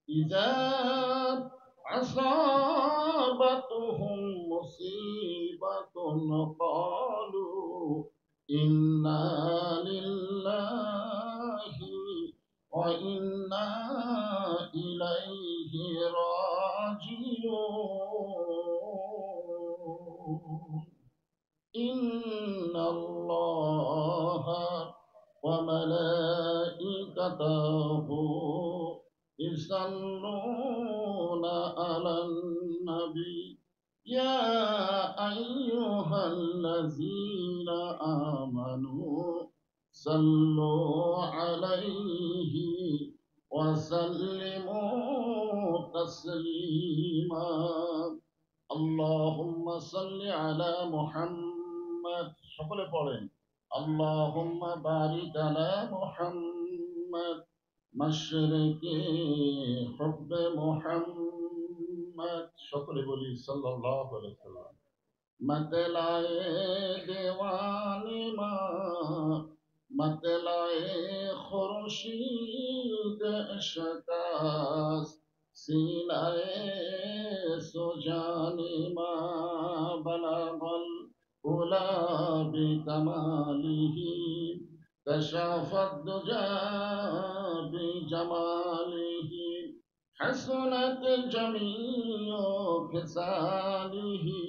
إذا أصابتهم مصيبة قالوا إنا لله وإنا إليه راجعون إن الله وملائكته يصلون على النبي يا أيها الذين آمنوا صلوا عليه وسلموا تسليما اللهم صل على محمد সকলে পড়েন اللهم بارك على محمد مشرق حب محمد সকলে বলি সাল্লাল্লাহু আলাইহি ওয়াসাল্লাম मतलाए दीवानी माँ मतलाए खुर्शीद शकास सीनाए सुजानी माँ बलागल उला बिकमालिही कशाफत दुजा बिजमालिही हसनत जमीओ खिसालिही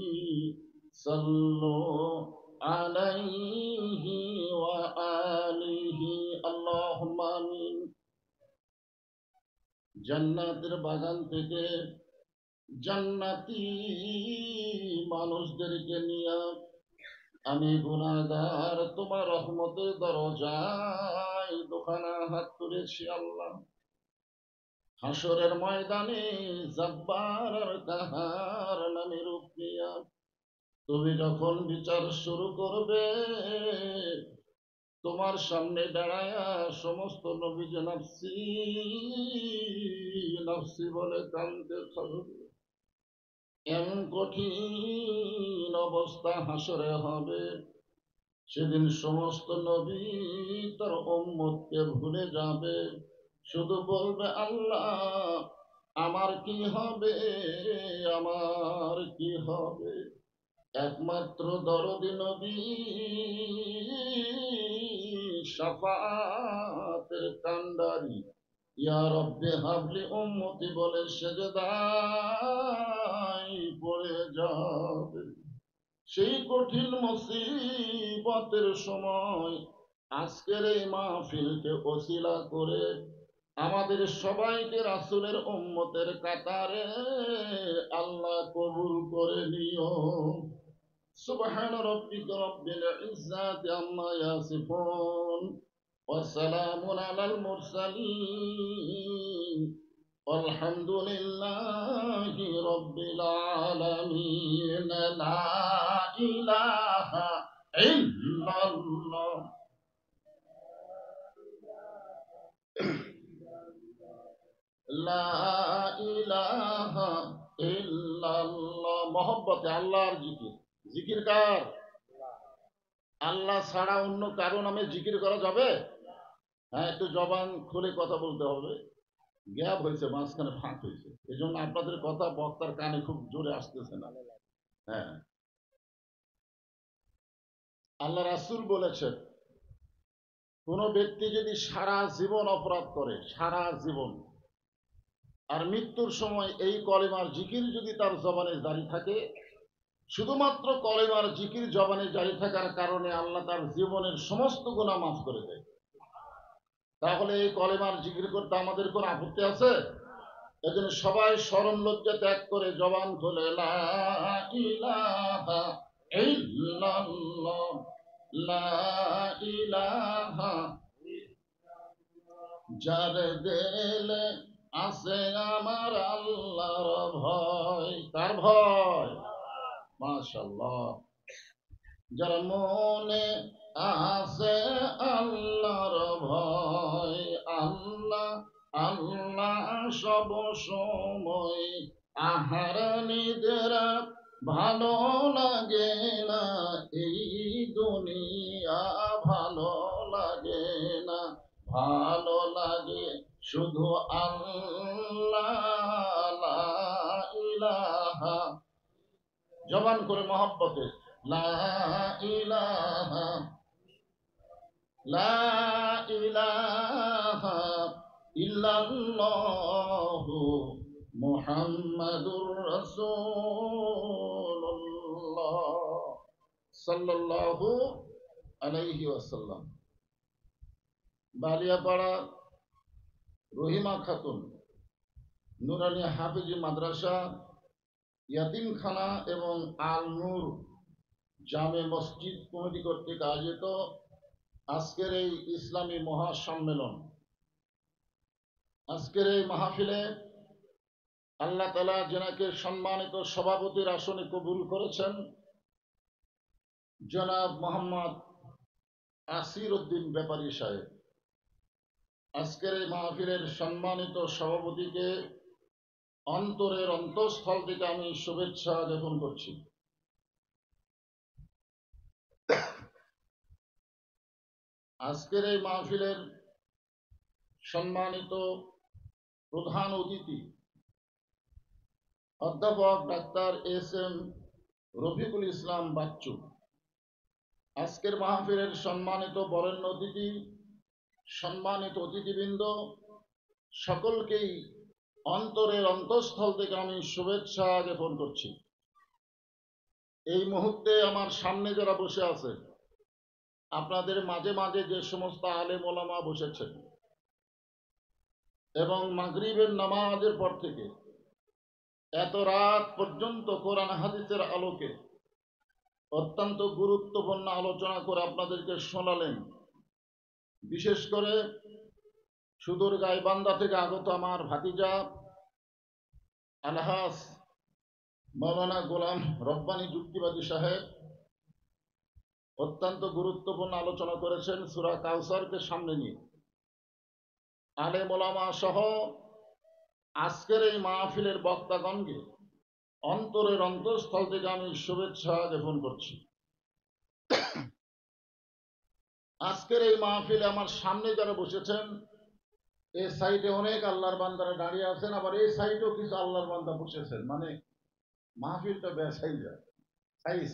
صلوا عليه وآله اللهم آمين জান্নাতের বাগান থেকে জান্নাতি মানুষদেরকে নিয়ে আমি গুনাহগার তোমার রহমতের দরজায় দোকানা হাত তুলেছি আল্লাহ হাসরের ময়দানে জব্বার আর কাহার নামে রূপ নিয়া তুমি যখন বিচার শুরু করবে তোমার সামনে দাঁড়ায়া সমস্ত নবী যে নফসি নফসি বলে কান্দতে থাকবে এমন কঠিন অবস্থা হাসরে হবে সেদিন সমস্ত নবী তার উম্মতকে ভুলে যাবে শুধু বলবে আল্লাহ আমার কি হবে আমার কি হবে একমাত্র দরদি নবী শাফাতের কান্ডারি ইয়া রব্বে হাবলি উম্মতি বলে সেজদায় পড়ে যাবে সেই কঠিন মুসিবতের সময় আজকের এই মাহফিলকে ওসিলা করে আমাদের সবাইকে রাসূলের উম্মতের কাতারে আল্লাহ কবুল করে নিও সুবহান রাব্বিকা রব্বিল ইজ্জাতি আম্মা ইয়াসিফুন ওয়া সালামুন আলাল মুরসালিন والحمد لله رب العالمين لا إله إلا الله লা ইলাহা ইল্লাল্লাহ মহব্বতে আল্লাহর জিকির জিকির কার আল্লাহ ছাড়া অন্য কারো নামে জিকির করা যাবে হ্যাঁ একটু জবান খুলে কথা বলতে হবে গ্যাপ হয়েছে মাঝখানে ফাঁক হয়েছে এই জন্য আপনাদের কথা বক্তার কানে খুব জোরে আসতেছে না হ্যাঁ আল্লাহ রাসূল বলেছেন কোন ব্যক্তি যদি সারা জীবন অপরাধ করে সারা জীবন আর মৃত্যুর সময় এই কলেমার জিকির যদি তার জবানে জারি থাকে শুধুমাত্র কলেমার জিকির জবানে জারি থাকার কারণে আল্লাহ তার জীবনের সমস্ত গুনাহ মাফ করে দেয় তাহলে এই কলেমার জিকির করতে আমাদের কোন আপত্তি আছে এজন্য সবাই শরম লজ্জা ত্যাগ করে জবান খুলে লা ইলাহা ইল্লাল্লাহ লা ইলাহা যার দিলে আছে আমার আল্লাহর ভয় কার ভয় মাশাআল্লাহ যার মনে আছে আল্লাহর ভয় আল্লাহ আল্লাহ সব সময় আহার নিদ্রা ভালো লাগে না এই দুনিয়া ভালো লাগে না ভালো লাগে শুধু আল্লাহ, লা ইলাহা, জবান করে মহব্বতে, লা ইলাহা, লা ইলাহা ইল্লাল্লাহু মুহাম্মাদুর রাসূলুল্লাহ সাল্লাল্লাহু আলাইহি ওয়াসাল্লাম। বালিয়াপাড়া রহিমা খাতুন নুরানি হাফিজি মাদ্রাসা, ইয়াতিমখানা এবং আল নূর জামে মসজিদ কমিটি কর্তৃক আয়োজিত আজকের এই ইসলামী মহাসম্মেলন, আজকের এই মাহফিলে আল্লাহ তাআলা যেনাকে সম্মানিত সভাপতির আসনে কবুল করেছেন, জনাব মোহাম্মদ আসির উদ্দিন ব্যাপারী সাহেব, আজকের এই মাহফিলের সম্মানিত সভাপতিকে অন্তরের অন্তঃস্থল থেকে আমি শুভেচ্ছা জ্ঞাপন করছি। আজকের এই মাহফিলের সম্মানিত প্রধান অতিথি অধ্যাপক doctor S M Rafiqul Islam Bachchu, আজকের মাহফিলের সম্মানিত বরেণ্য অতিথি, সম্মানিত অতিথিবৃন্দ, সকলকেই অন্তরের অন্তঃস্থল থেকে আমি শুভেচ্ছা জ্ঞাপন করছি। এই মুহূর্তে আমার সামনে যারা বসে আছে, আপনাদের মাঝে মাঝে যে সমস্ত আলেম ওলামা বসেছেন এবং মাগরিবের নামাজের পর থেকে এত রাত পর্যন্ত কোরআন হাদিসের আলোকে অত্যন্ত গুরুত্বপূর্ণ আলোচনা করে আপনাদেরকে শোনালেন, বিশেষ করে সুদূর গাইবান্ধা থেকে আগত আমার ভাতিজা আলহাজ মৌলানা গোলাম রব্বানী যুক্তিবাদী সাহেব অত্যন্ত গুরুত্বপূর্ণ আলোচনা করেছেন সূরা কাউসারকে সামনে নিয়ে। আলেম ওলামা সহ আজকের এই মাহফিলের বক্তাগণকে অন্তরের অন্তঃস্থল থেকে আমি শুভেচ্ছা জ্ঞাপন করছি। আজকের এই মাহফিলে আমার সামনে যারা বসেছেন, এই সাইডে অনেক আল্লাহর বান্দারা দাঁড়িয়ে আছেন, আবার এই সাইডেও কিছু আল্লাহর বান্দা বসেছেন, মানে মাহফিলটা বেসাইজা সাইজ,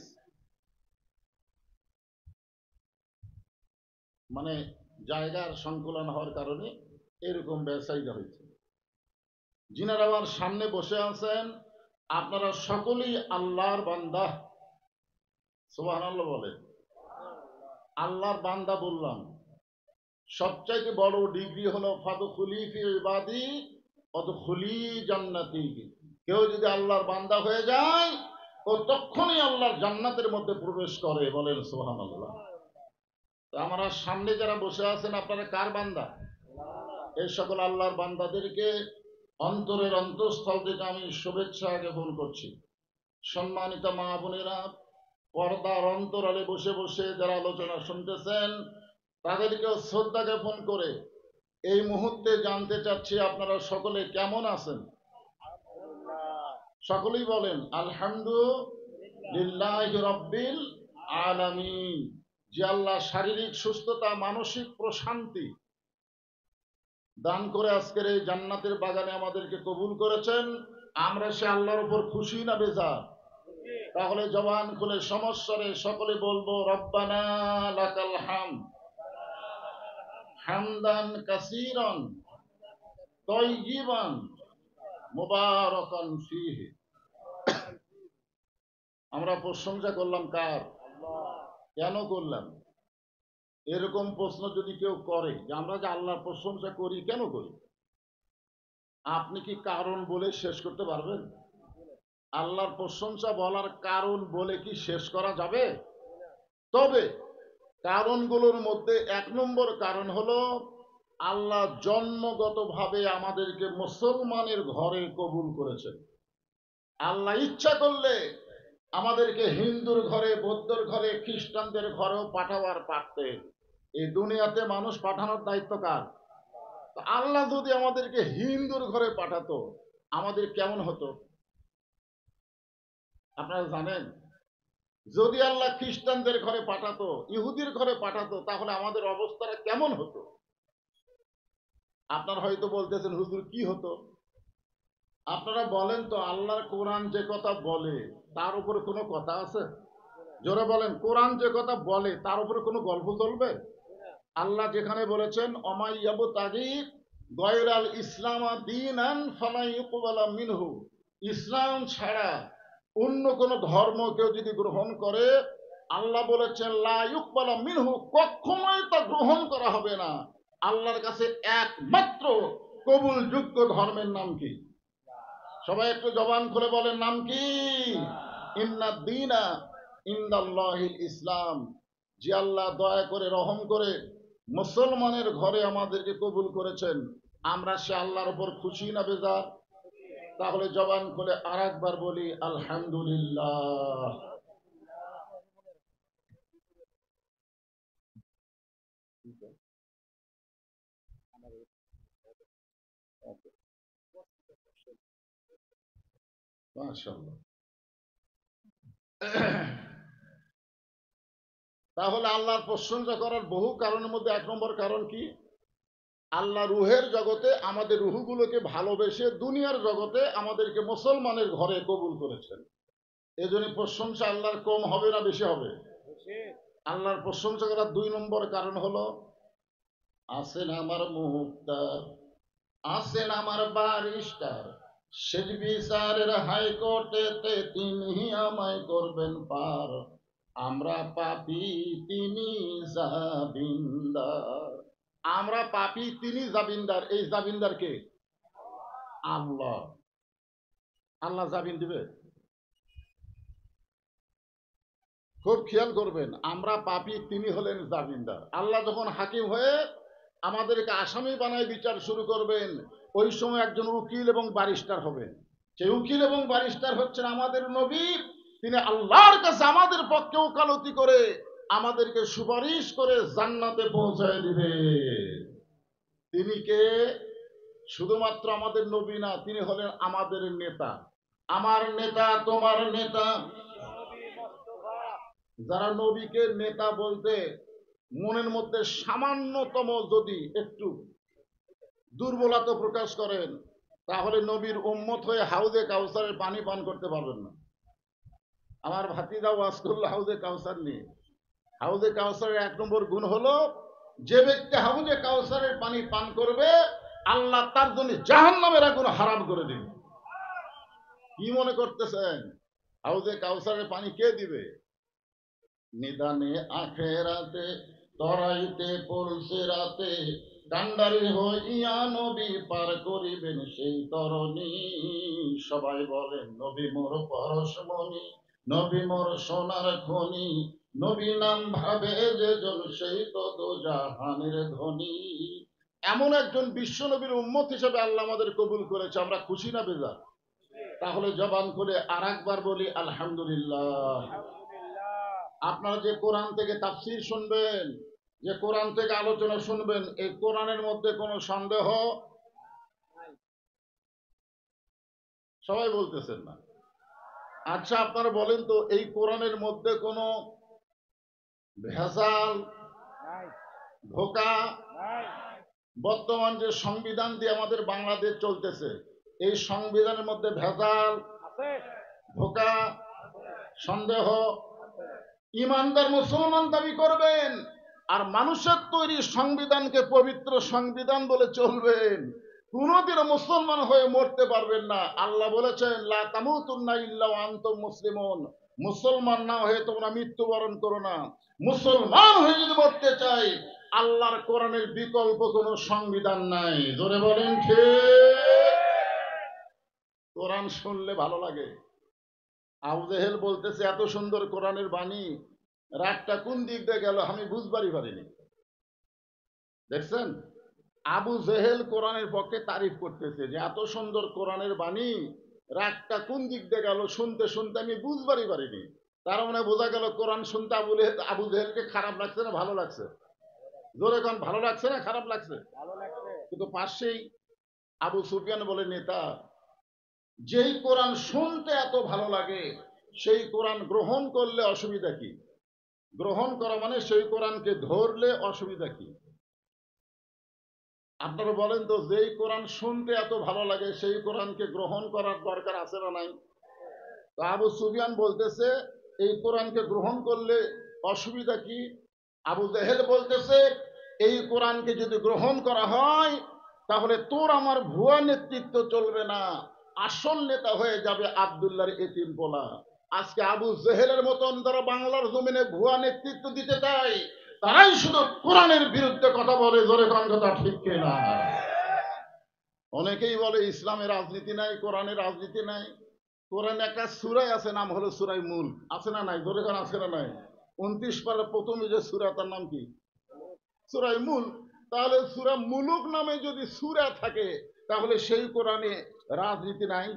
মানে জায়গার সংকুলন হওয়ার কারণে এরকম বেসাইজা হয়েছে। যিনারা আমার সামনে বসে আছেন আপনারা সকলেই আল্লাহর বান্দা, সুবহানাল্লাহ বলে। আল্লাহর বান্দা বললাম, সবচাইতে বড় ডিগ্রি হলো ফাদখুলি ফি ইবাদি ওয়াদখুলি জান্নাতি। কেউ যদি আল্লাহর বান্দা হয়ে যায় ও তখনই আল্লাহর জান্নাতের মধ্যে প্রবেশ করে, বলেন সুবহানাল্লাহ। তো আমরা সামনে যারা বসে আছেন আপনারা কার বান্দা? এই সকল আল্লাহর বান্দাদেরকে অন্তরের অন্তঃস্থল থেকে আমি শুভেচ্ছা জ্ঞাপন করছি। সম্মানিত মা বোনেরা, পর্দার অন্তরালে বসে বসে যারা আলোচনা শুনতেছেন তাদেরকেও শ্রদ্ধা জ্ঞাপন করে এই মুহূর্তে জানতে চাচ্ছি আপনারা সকলে কেমন আছেন? সকলেই বলেন আলহামদুলিল্লাহি রাব্বিল আলামিন। যে আল্লাহ শারীরিক সুস্থতা, মানসিক প্রশান্তি দান করে আজকের এই জান্নাতের বাগানে আমাদেরকে কবুল করেছেন, আমরা সে আল্লাহর উপর খুশি না বেজার? তাহলে জবান খুলে সমস্বরে সকলে বলবো রব্বানা লাকাল হামদ হামদান কাসীরান তাইয়িবান মুবারাকান ফীহি। আমরা প্রশংসা করলাম কার? কেন করলাম? এরকম প্রশ্ন যদি কেউ করে যে আমরা যে আল্লাহর প্রশংসা করি কেন করি, আপনি কি কারণ বলে শেষ করতে পারবেন? আল্লাহর প্রশংসা বলার কারণ বলে কি শেষ করা যাবে? তবে কারণগুলোর মধ্যে এক নম্বর কারণ হলো আল্লাহ জন্মগতভাবে আমাদেরকে মুসলমানের ঘরে কবুল করেছেন। আল্লাহ ইচ্ছা করলে আমাদেরকে হিন্দুর ঘরে, বৌদ্ধর ঘরে, খ্রিস্টানদের ঘরেও পাঠাবার পারতেন। এই দুনিয়াতে মানুষ পাঠানোর দায়িত্ব কার? আল্লাহ যদি আমাদেরকে হিন্দুর ঘরে পাঠাতো আমাদের কেমন হতো আপনারা জানেন? যদি আল্লাহ খ্রিস্টানদের ঘরে পাঠাতো, ইহুদির ঘরে পাঠাতো, তাহলে আমাদের অবস্থাটা কেমন হতো? আপনারা হয়তো বলতেছেন হুজুর কি হতো? আপনারা বলেন তো, আল্লাহর কোরআন যে কথা বলে তার উপরে কোনো কথা আছে? জোরে বলেন, কোরআন যে কথা বলে তার উপরে কোনো গল্প চলবে? আল্লাহ যেখানে বলেছেন অমাইয়াবু তাগি গয়রাল ইসলাম দীনান ফালা ইউকবালা মিনহু, ইসলাম ছাড়া অন্য কোন ধর্ম কেউ যদি গ্রহণ করে, আল্লাহ বলেছেন লা ইউকবালা মিনহু, কখনোই তা গ্রহণ করা হবে না। আল্লাহর কাছে একমাত্র কবুলযোগ্য ধর্মের নাম কি? সবাই একটু জবান খুলে বলেন, নাম কি? ইন্না দীনা ইনদাল্লাহিল ইসলাম। যে আল্লাহ দয়া করে রহম করে মুসলমানের ঘরে আমাদেরকে কবুল করেছেন, আমরা সে আল্লাহর উপর খুশি না বেজার? তাহলে জবান খুলে আর একবার বলি আলহামদুলিল্লাহ। মাশাআল্লাহ। তাহলে আল্লাহর প্রশংসা করার বহু কারণের মধ্যে এক নম্বর কারণ কি? আল্লাহ রুহের জগতে আমাদের রুহগুলোকে ভালোবেসে দুনিয়ার জগতে আমাদেরকে মুসলমানের ঘরে কবুল করেছেন। এজন্য প্রশংসা আল্লাহর কম হবে না বেশি হবে? আল্লাহর প্রশংসা করার দুই নম্বর কারণ হলো, আছেন আমার মুক্তার, আছেন আমার বারিস্টার, শেষ বিচারের হাইকোর্টেতে তিনি আমায় করবেন পার। আমরা পাপী, তিনি জাবিন্দার। আমরা পাপী, তিনি জাবিন্দার। এই জাবিন্দার কে? আল্লাহ। আল্লাহ জামিন দিবে? খুব খেয়াল করবেন, আমরা পাপী, তিনি হলেন জামিনদার। আল্লাহ যখন হাকিম হয়ে আমাদেরকে আসামি বানায় বিচার শুরু করবেন, ওই সময় একজন উকিল এবং ব্যারিস্টার হবেন। সেই উকিল এবং ব্যারিস্টার হচ্ছেন আমাদের নবী। তিনি আল্লাহর কাছে আমাদের পক্ষে ওকালতি করে আমাদেরকে সুপারিশ করে জান্নাতে পৌঁছায় দিবে। তিনি কে? শুধুমাত্র আমাদের নবী না, তিনি হলেন আমাদের নেতা। আমার নেতা, তোমার নেতা। যারা নবীকে নেতা বলতে মনের মধ্যে সামান্যতম যদি একটু দুর্বলতা প্রকাশ করেন, তাহলে নবীর উম্মত হয়ে হাউজে কাউসারের পানি পান করতে পারবেন না। আমার ভাতিজা ওয়াজ করলো হাউজে কাউসার নিয়ে। হাউজে কাউসারের এক নম্বর গুণ হলো, যে ব্যক্তি হাউজে কাউসারের পানি পান করবে, আল্লাহ তার জন্য জাহান্নামের আগুন হারাম করে দিবে। কি মনে করতেছেন হাউজে কাউসারের পানি কে দিবে? নিদানে আখেরাতে তরাইতে পড়ছে রাতে, কান্ডারি হইয়া নবী পার করিবেন সেই তরণী। সবাই বলেন নবী মোর পরশমণি, নবী মোর সোনার খনি, নবী নাম ভাবে যে জন সেই তো দোজাহানের ধনী। এমন একজন বিশ্ব নবীর উম্মত হিসেবে আল্লাহ আমাদের কবুল করেছে, আমরা খুশি না বেজার? তাহলে জবান খুলে আর একবার বলি আলহামদুলিল্লাহ। আপনারা যে কোরআন থেকে তাফসীর শুনবেন, যে কোরআন থেকে আলোচনা শুনবেন, এই কোরআনের মধ্যে কোনো সন্দেহ? সবাই বলতেছেন না। আচ্ছা আপনারা বলেন তো, এই কোরআনের মধ্যে কোনো ভেজাল, ধোঁকা? বর্তমান যে সংবিধান দিয়ে আমাদের বাংলাদেশ চলতেছে, এই সংবিধানের মধ্যে ভেজাল, ধোঁকা, সন্দেহ? ইমানদার মুসলমান দাবি করবেন আর মানুষের তৈরি সংবিধানকে পবিত্র সংবিধান বলে চলবেন, কোনদিনও মুসলমান হয়ে মরতে পারবেন না। আল্লাহ বলেছেন লা তামুতুন্না ইল্লা ওয়া আনতুম মুসলিমুন, মুসলমান না হয়ে তোমরা মৃত্যুবরণ করো না। মুসলমান হয়ে যদি মরতে চাই, আল্লাহর কোরআনের বিকল্প কোনো সংবিধান নাই। জোরে বলেন ঠিক? কোরআন শুনলে ভালো লাগে। আবু জেহেল বলতেছে এত সুন্দর কোরআনের বাণী, রাতটা কোন দিক দিয়ে গেল আমি বুঝবারই পারিনি। দেখছেন, আবু জেহেল কোরআনের পক্ষে তারিফ করতেছে যে এত সুন্দর কোরআনের বাণী, রাতটা কোন দিক দিয়ে গেল শুনতে শুনতে আমি বুঝবারই পারিনি। তার মানে বোঝা গেল কোরআন শুনতে আবু জেহেলকে খারাপ লাগছে না ভালো লাগছে? জোরে কোন, ভালো লাগছে না খারাপ লাগছে? কিন্তু পাশেই আবু সুফিয়ান বলে, নেতা, যেই কোরআন শুনতে এত ভালো লাগে, সেই কোরআন গ্রহণ করলে অসুবিধা কি? গ্রহণ করা মানে সেই কোরআনকে ধরলে অসুবিধা কি? আপনারা বলেন তো, যেই কোরআন শুনতে এত ভালো লাগে সেই কোরআনকে গ্রহণ করার দরকার আছে না নাই? তো আবু সুফিয়ান বলতেছে এই কোরআনকে গ্রহণ করলে অসুবিধা কি? আবু জেহেল বলতেছে এই কোরআনকে যদি গ্রহণ করা হয় তাহলে তোর আমার ভুয়া নেতৃত্ব চলবে না, আসল নেতা হয়ে যাবে আব্দুল্লাহর এতিম পোলা। আজকে আবু জেহেলের মতন যারা বাংলার জমিনে ভুয়া নেতৃত্ব দিতে চায় তারাই শুধু কোরআনের বিরুদ্ধে কথা বলে। জোরে কোন কথা ঠিক কিনা? অনেকেই বলে ইসলামের রাজনীতি নাই, কোরআনের রাজনীতি নাই। কোরআনে একটা সূরা আছে, নাম হলো সূরা মুলক, আছে না নাই? জোরে কোন আছে না নাই? 29 পারা প্রথমে যে সূরা, তার নাম কি? সূরা মুলক। তাহলে সূরা মুলক নামে যদি সূরা থাকে তাহলে সেই কোরআনে রাজনীতি নাই?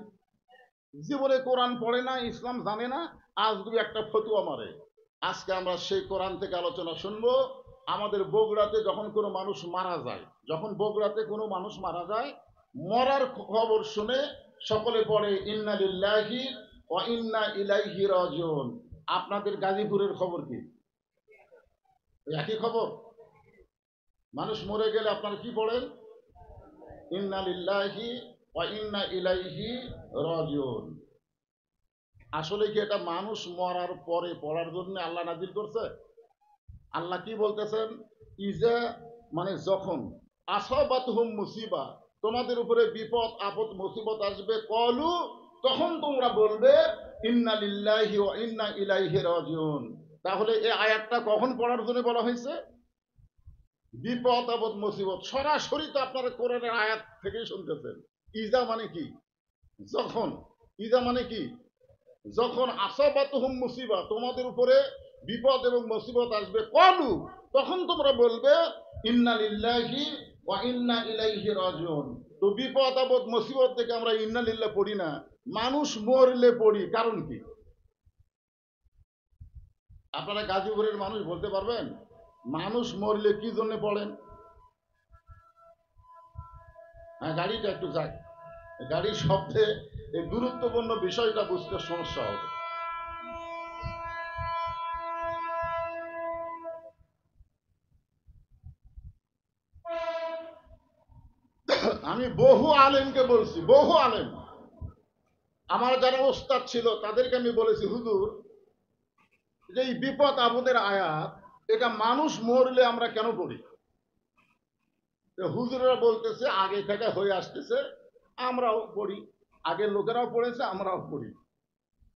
জীবনে কোরআন পড়ে না, ইসলাম জানে না, আজ যদি একটা ফতুয়া মারে। আজকে আমরা সেই কোরআন থেকে আলোচনা শুনবো। আমাদের বগুড়াতে যখন কোনো মানুষ মারা যায়, যখন বগুড়াতে কোনো মানুষ মারা যায়, মরার খবর শুনে সকলে পড়ে ইন্না লিল্লাহি ওয়া ইন্না ইলাইহি রাজিউন। আপনাদের গাজীপুরের খবর কি? একই খবর? মানুষ মরে গেলে আপনারা কি পড়েন? ইন্না লিল্লাহি ওয়া ইন্না ইলাইহি রাজিউন। আসলে কি এটা মানুষ মরার পরে পড়ার জন্য আল্লাহ নাজিল করছে? আল্লাহ কি বলতেছেন? ইজা মানে যখন, আসাবাতহুম মুসিবা, তোমাদের উপরে বিপদ আপদ মুসিবত আসবে, কলু, তখন তোমরা বলবে ইন্না লিল্লাহি ওয়া ইন্না ইলাইহি রাজিউন। তাহলে এই আয়াতটা কখন পড়ার জন্য বলা হয়েছে? বিপদ আপদ মুসিবত। সরাসরি তো আপনারা কোরআনের আয়াত থেকেই শুনতেছেন। ইজা মানে কি? যখন। ইজা মানে কি? যখন আসাবাতহুম মুসিবা, তোমাদের উপরে বিপদ এবং মুসিবত আসবে, কলু, তখন তোমরা বলবে ইন্না লিল্লাহি ওয়া ইন্না ইলাইহি রাজিউন। তো বিপদ আপদ মুসিবত থেকে আমরা ইন্না লিল্লাহ পড়ি না, মানুষ মরলে পড়ি। কারণ কি? আপনারা গাজীপুরের মানুষ বলতে পারবেন মানুষ মরলে কি জন্য পড়েন? হ্যাঁ, গাড়িটা একটু যাক, গাড়ির শব্দে এই গুরুত্বপূর্ণ বিষয়টা বুঝতে সমস্যা হবে। আমি বহু আলেমকে বলছি, বহু আলেম, আমার যারা ওস্তাদ ছিল তাদেরকে আমি বলেছি, হুজুর, যে এই বিপদ আপদের আয়াত, এটা মানুষ মরলে আমরা কেন পড়ি? হুজুররা বলতেছে আগে থেকে হয়ে আসতেছে, আমরাও পড়ি, আগের লোকেরাও পড়েছে, আমরাও পড়ি।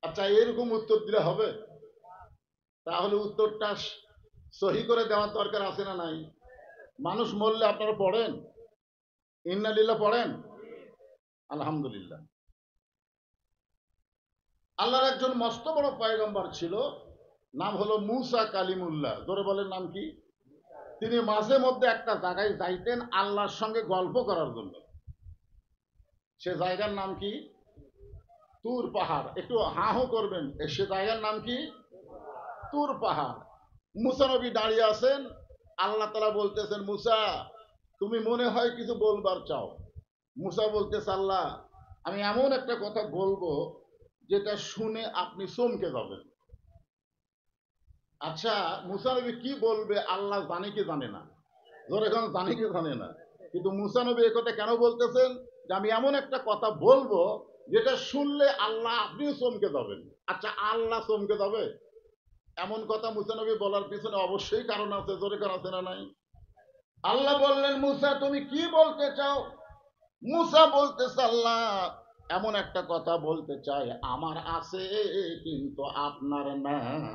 আচ্ছা, এরকম উত্তর দিলে হবে? তাহলে উত্তরটা সহি করে দেওয়ার দরকার আছে না নাই? মানুষ মরলে আপনারা পড়েন? ইন্না লিল্লাহ পড়েন? আলহামদুলিল্লাহ। আল্লাহর একজন মস্ত বড় পয়গম্বর ছিল, নাম হলো মুসা কালিমুল্লাহ। জোরে বলেন, নাম কি? তিনি মাঝে মধ্যে একটা জায়গায় যাইতেন আল্লাহর সঙ্গে গল্প করার জন্য। সে জায়গার নাম কি? তুর পাহাড়। একটু হা হু করবেন, সে জায়গার নাম কি? তুর পাহাড়। মুসা নবী দাঁড়িয়ে আছেন, আল্লাহ তাআলা বলতেছেন, মুসা, তুমি মনে হয় কিছু বলবার চাও। মুসা বলতেছে, আল্লাহ, আমি এমন একটা কথা বলবো যেটা শুনে আপনি চমকে যাবেন। আচ্ছা, মুসা নবী কি বলবে আল্লাহ জানে কি জানে না? ধর এখন জানে কি জানে না, কিন্তু মুসা নবী এই কথা কেন বলতেছেন যে আমি এমন একটা কথা বলবো যেটা শুনলে আল্লাহ আপনিও চমকে যাবেন? আচ্ছা, আল্লাহ চমকে যাবে এমন কথা মুসা নবী বলার পিছনে অবশ্যই কারণ আছে। জোরে কারণ আছে না নাই? আল্লাহ বললেন, মুসা তুমি কি বলতে চাও? মুসা বলতেছে, আল্লাহ, এমন একটা কথা বলতে চাই, আমার আছে কিন্তু আপনার নাই।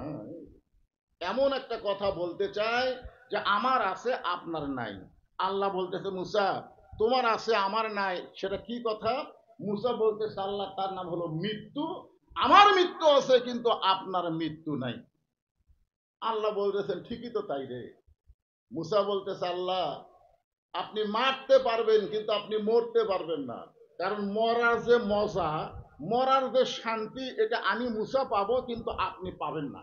এমন একটা কথা বলতে চাই যে আমার আছে আপনার নাই। আল্লাহ বলতেছে, মুসা, তোমার আছে আমার নাই, সেটা কি কথা? মুসা বলতেছে, আল্লাহ, তার নাম হলো মৃত্যু। আমার মৃত্যু আছে কিন্তু আপনার মৃত্যু নাই। আল্লাহ বলতেছেন, ঠিকই তো তাই রে। মুসা বলতেছে, আল্লাহ, আপনি মারতে পারবেন কিন্তু আপনি মরতে পারবেন না, কারণ মরার যে মজা, মরার যে শান্তি, এটা আমি মুসা পাবো কিন্তু আপনি পাবেন না।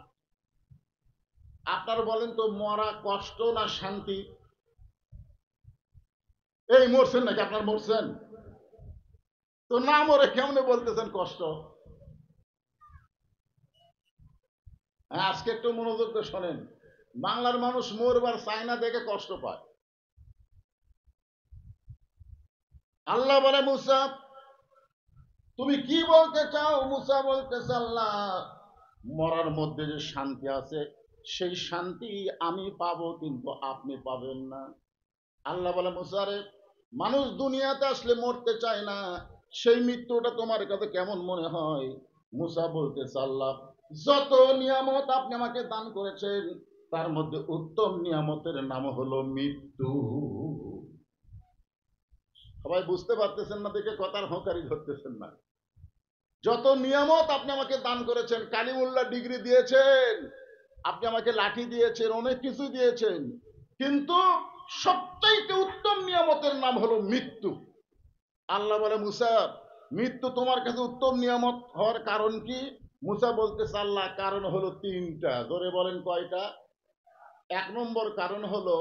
আপনারা বলেন তো, মরা কষ্ট না শান্তি? এই মরছেন নাকি? আপনার মরছেন? তো না মরে কেমনে বলতেছেন কষ্ট? হ্যাঁ, আজকে একটু মনোযোগ দিয়ে শোনেন। বাংলার মানুষ মরবার চায় না দেখে কষ্ট পায়। আল্লাহ বলে মুসা তুমি কি বলতে চাও? মুসা বলতেছে আল্লাহ মরার মধ্যে যে শান্তি আছে সেই শান্তি আমি পাবো কিন্তু আপনি পাবেন না। আল্লাহ বলে মুসা রে মানুষ দুনিয়াতে আসলে মরতে চায় না, সেই মৃত্যুটা তোমার কাছে কেমন মনে হয়? মুসা বলতেছে আল্লাহ যত নিয়ামত আপনি আমাকে দান করেছেন তার মধ্যে উত্তম নিয়ামতের নাম হলো মৃত্যু। সবাই বুঝতে পারতেছেন না দেখে কথার হকারি ধরতেছেন না। যত নিয়ামত আপনি আমাকে দান করেছেন, কালিমুল্লাহ ডিগ্রি দিয়েছেন, আপনি আমাকে লাঠি দিয়েছেন, অনেক কিছু দিয়েছেন, কিন্তু সবচাইতে উত্তম নিয়ামতের নাম হলো মৃত্যু। আল্লাহ বলে মুসা মৃত্যু তোমার কাছে উত্তম নিয়ামত হওয়ার কারণ কি? মুসা বলতেছে আল্লাহ কারণ হলো তিনটা। ধরে বলেন কয়টা? এক নম্বর কারণ হলো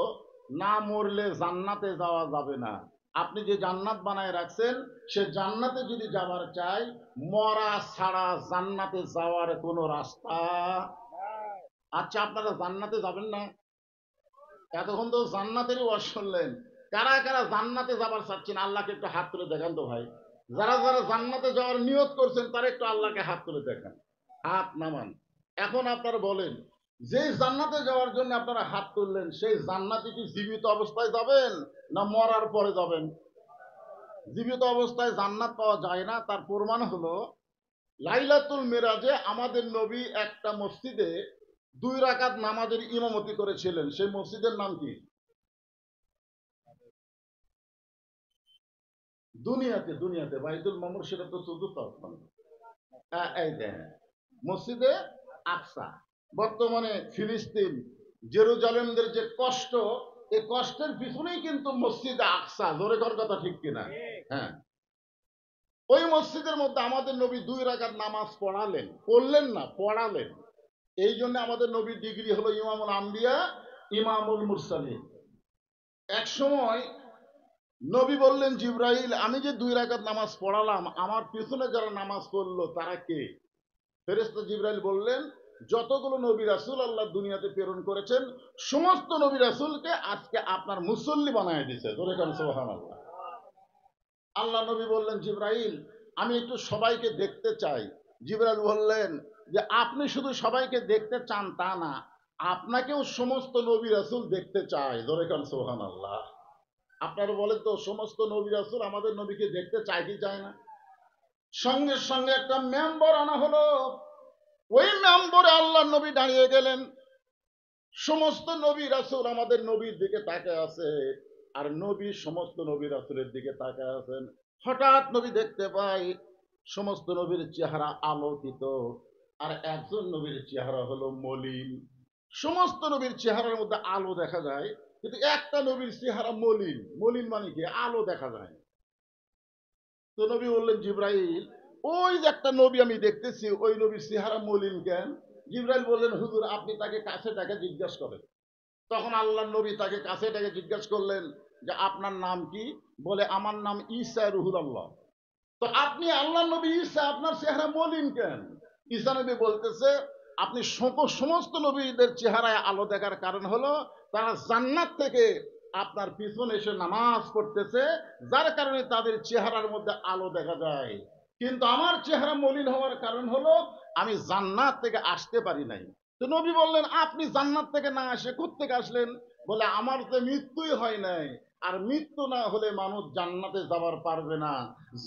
না মরলে জান্নাতে যাওয়া যাবে না। আপনি যে জান্নাত বানায় রাখছেন সে জান্নাতে যদি যাওয়ার চাই মরা ছাড়া জান্নাতে যাওয়ার কোনো রাস্তা। আচ্ছা আপনারা জান্নাতে যাবেন না? এতক্ষণ তো জান্নাতেরই ওয়াজ শুনলেন। কারা কারা জান্নাতে যাবার চাচ্ছেন আল্লাহকে একটু হাত তুলে দেখান তো ভাই। যারা যারা জান্নাতে যাওয়ার নিয়ত করছেন তারা একটু আল্লাহকে হাত তুলে দেখান, হাত নামান। এখন আপনারা বলেন যে জান্নাতে যাওয়ার জন্য আপনারা হাত তুললেন সেই জান্নাতে কি জীবিত অবস্থায় যাবেন না মরার পরে যাবেন? জীবিত অবস্থায় জান্নাত পাওয়া যায় না। তার প্রমাণ হলো লাইলাতুল মিরাজে আমাদের নবী একটা মসজিদে 2 রাকাত নামাজের ইমামতি করেছিলেন। সেই মসজিদের নাম কি? দুনিয়াতে দুনিয়াতে বাইতুল মামুর, সেটা তো চতুর্থ আসমান। এই দেখেন মসজিদে আকসা। বর্তমানে ফিলিস্তিন জেরুজালেমদের যে কষ্ট, এই কষ্টের পিছনেই কিন্তু মসজিদে আকসা। জোরে কর কথা ঠিক কিনা? হ্যাঁ, ওই মসজিদের মধ্যে আমাদের নবী 2 রাকাত নামাজ পড়ালেন, পড়লেন না পড়ালেন। এই জন্য আমাদের নবীর ডিগ্রি হলো ইমামুল আম্বিয়া ইমামুল মুরসালিন। এক সময় নবী বললেন জিব্রাইল আমি যে 2 রাকাত নামাজ পড়ালাম আমার পিছনে যারা নামাজ পড়লো তারা কে? ফেরেশতা জিব্রাইল বললেন যতগুলো নবী রাসূল আল্লাহ দুনিয়াতে প্রেরণ করেছেন সমস্ত নবী রাসূলকে আজকে আপনার মুসল্লি বানায় দিয়েছে। জোরে কান সুবহানাল্লাহ। আল্লাহ নবী বললেন জিব্রাইল আমি একটু সবাইকে দেখতে চাই। জিব্রাইল বললেন যে আপনি শুধু সবাইকে দেখতে চান তা না, আপনাকেও সমস্ত নবী রাসূল দেখতে চায়। জোরে কান সুবহানাল্লাহ। আপনারা বলেন তো সমস্ত নবী রাসূল আমাদের নবীকে দেখতে চায় কি চায় না? সঙ্গে সঙ্গে একটা মেম্বার আনা হলো। ওই মেম্বরে আল্লাহ নবী দাঁড়িয়ে গেলেন। সমস্ত নবী রাসূল আমাদের নবীর দিকে তাকায় আছে, আর নবী সমস্ত নবী রাসূলের দিকে তাকায় আছেন। হঠাৎ নবী দেখতে পাই সমস্ত নবীর চেহারা আলোকিত, আর একজন নবীর চেহারা হলো মলিন। সমস্ত নবীর চেহারার মধ্যে আলো দেখা যায়, কিন্তু একটা নবীর চেহারা মলিন। মলিন মানে কি? আলো দেখা যায়। তো নবী বললেন জিব্রাইল ওই যে একটা নবী আমি দেখতেছি ওই নবীর চেহারা মলিন কেন? জিব্রাইল বললেন হুজুর আপনি তাকে কাছে তাকে জিজ্ঞাসা করেন। তখন আল্লাহ নবী তাকে কাছে তাকে জিজ্ঞাসা করলেন যে আপনার নাম কি? বলে আমার নাম ঈসা রুহুল্লাহ। তো আপনি আল্লাহ নবী ঈসা আপনার চেহারা মলিন কেন? ঈসা নবী বলতেছে আপনি সমস্ত নবীদের চেহারায় আলো দেখার কারণ হলো তারা জান্নাত থেকে আপনার পিছনে এসে নামাজ পড়তেছে, যার কারণে তাদের চেহারার মধ্যে আলো দেখা যায়। কিন্তু আমার চেহারা মলিন হওয়ার কারণ হলো আমি জান্নাত থেকে আসতে পারি নাই। তো নবী বললেন আপনি জান্নাত থেকে না আসে কোত্থেকে আসলেন? বলে আমার তো মৃত্যুই হয় নাই, আর মৃত্যু না হলে মানুষ জান্নাতে যাবার পারবে না।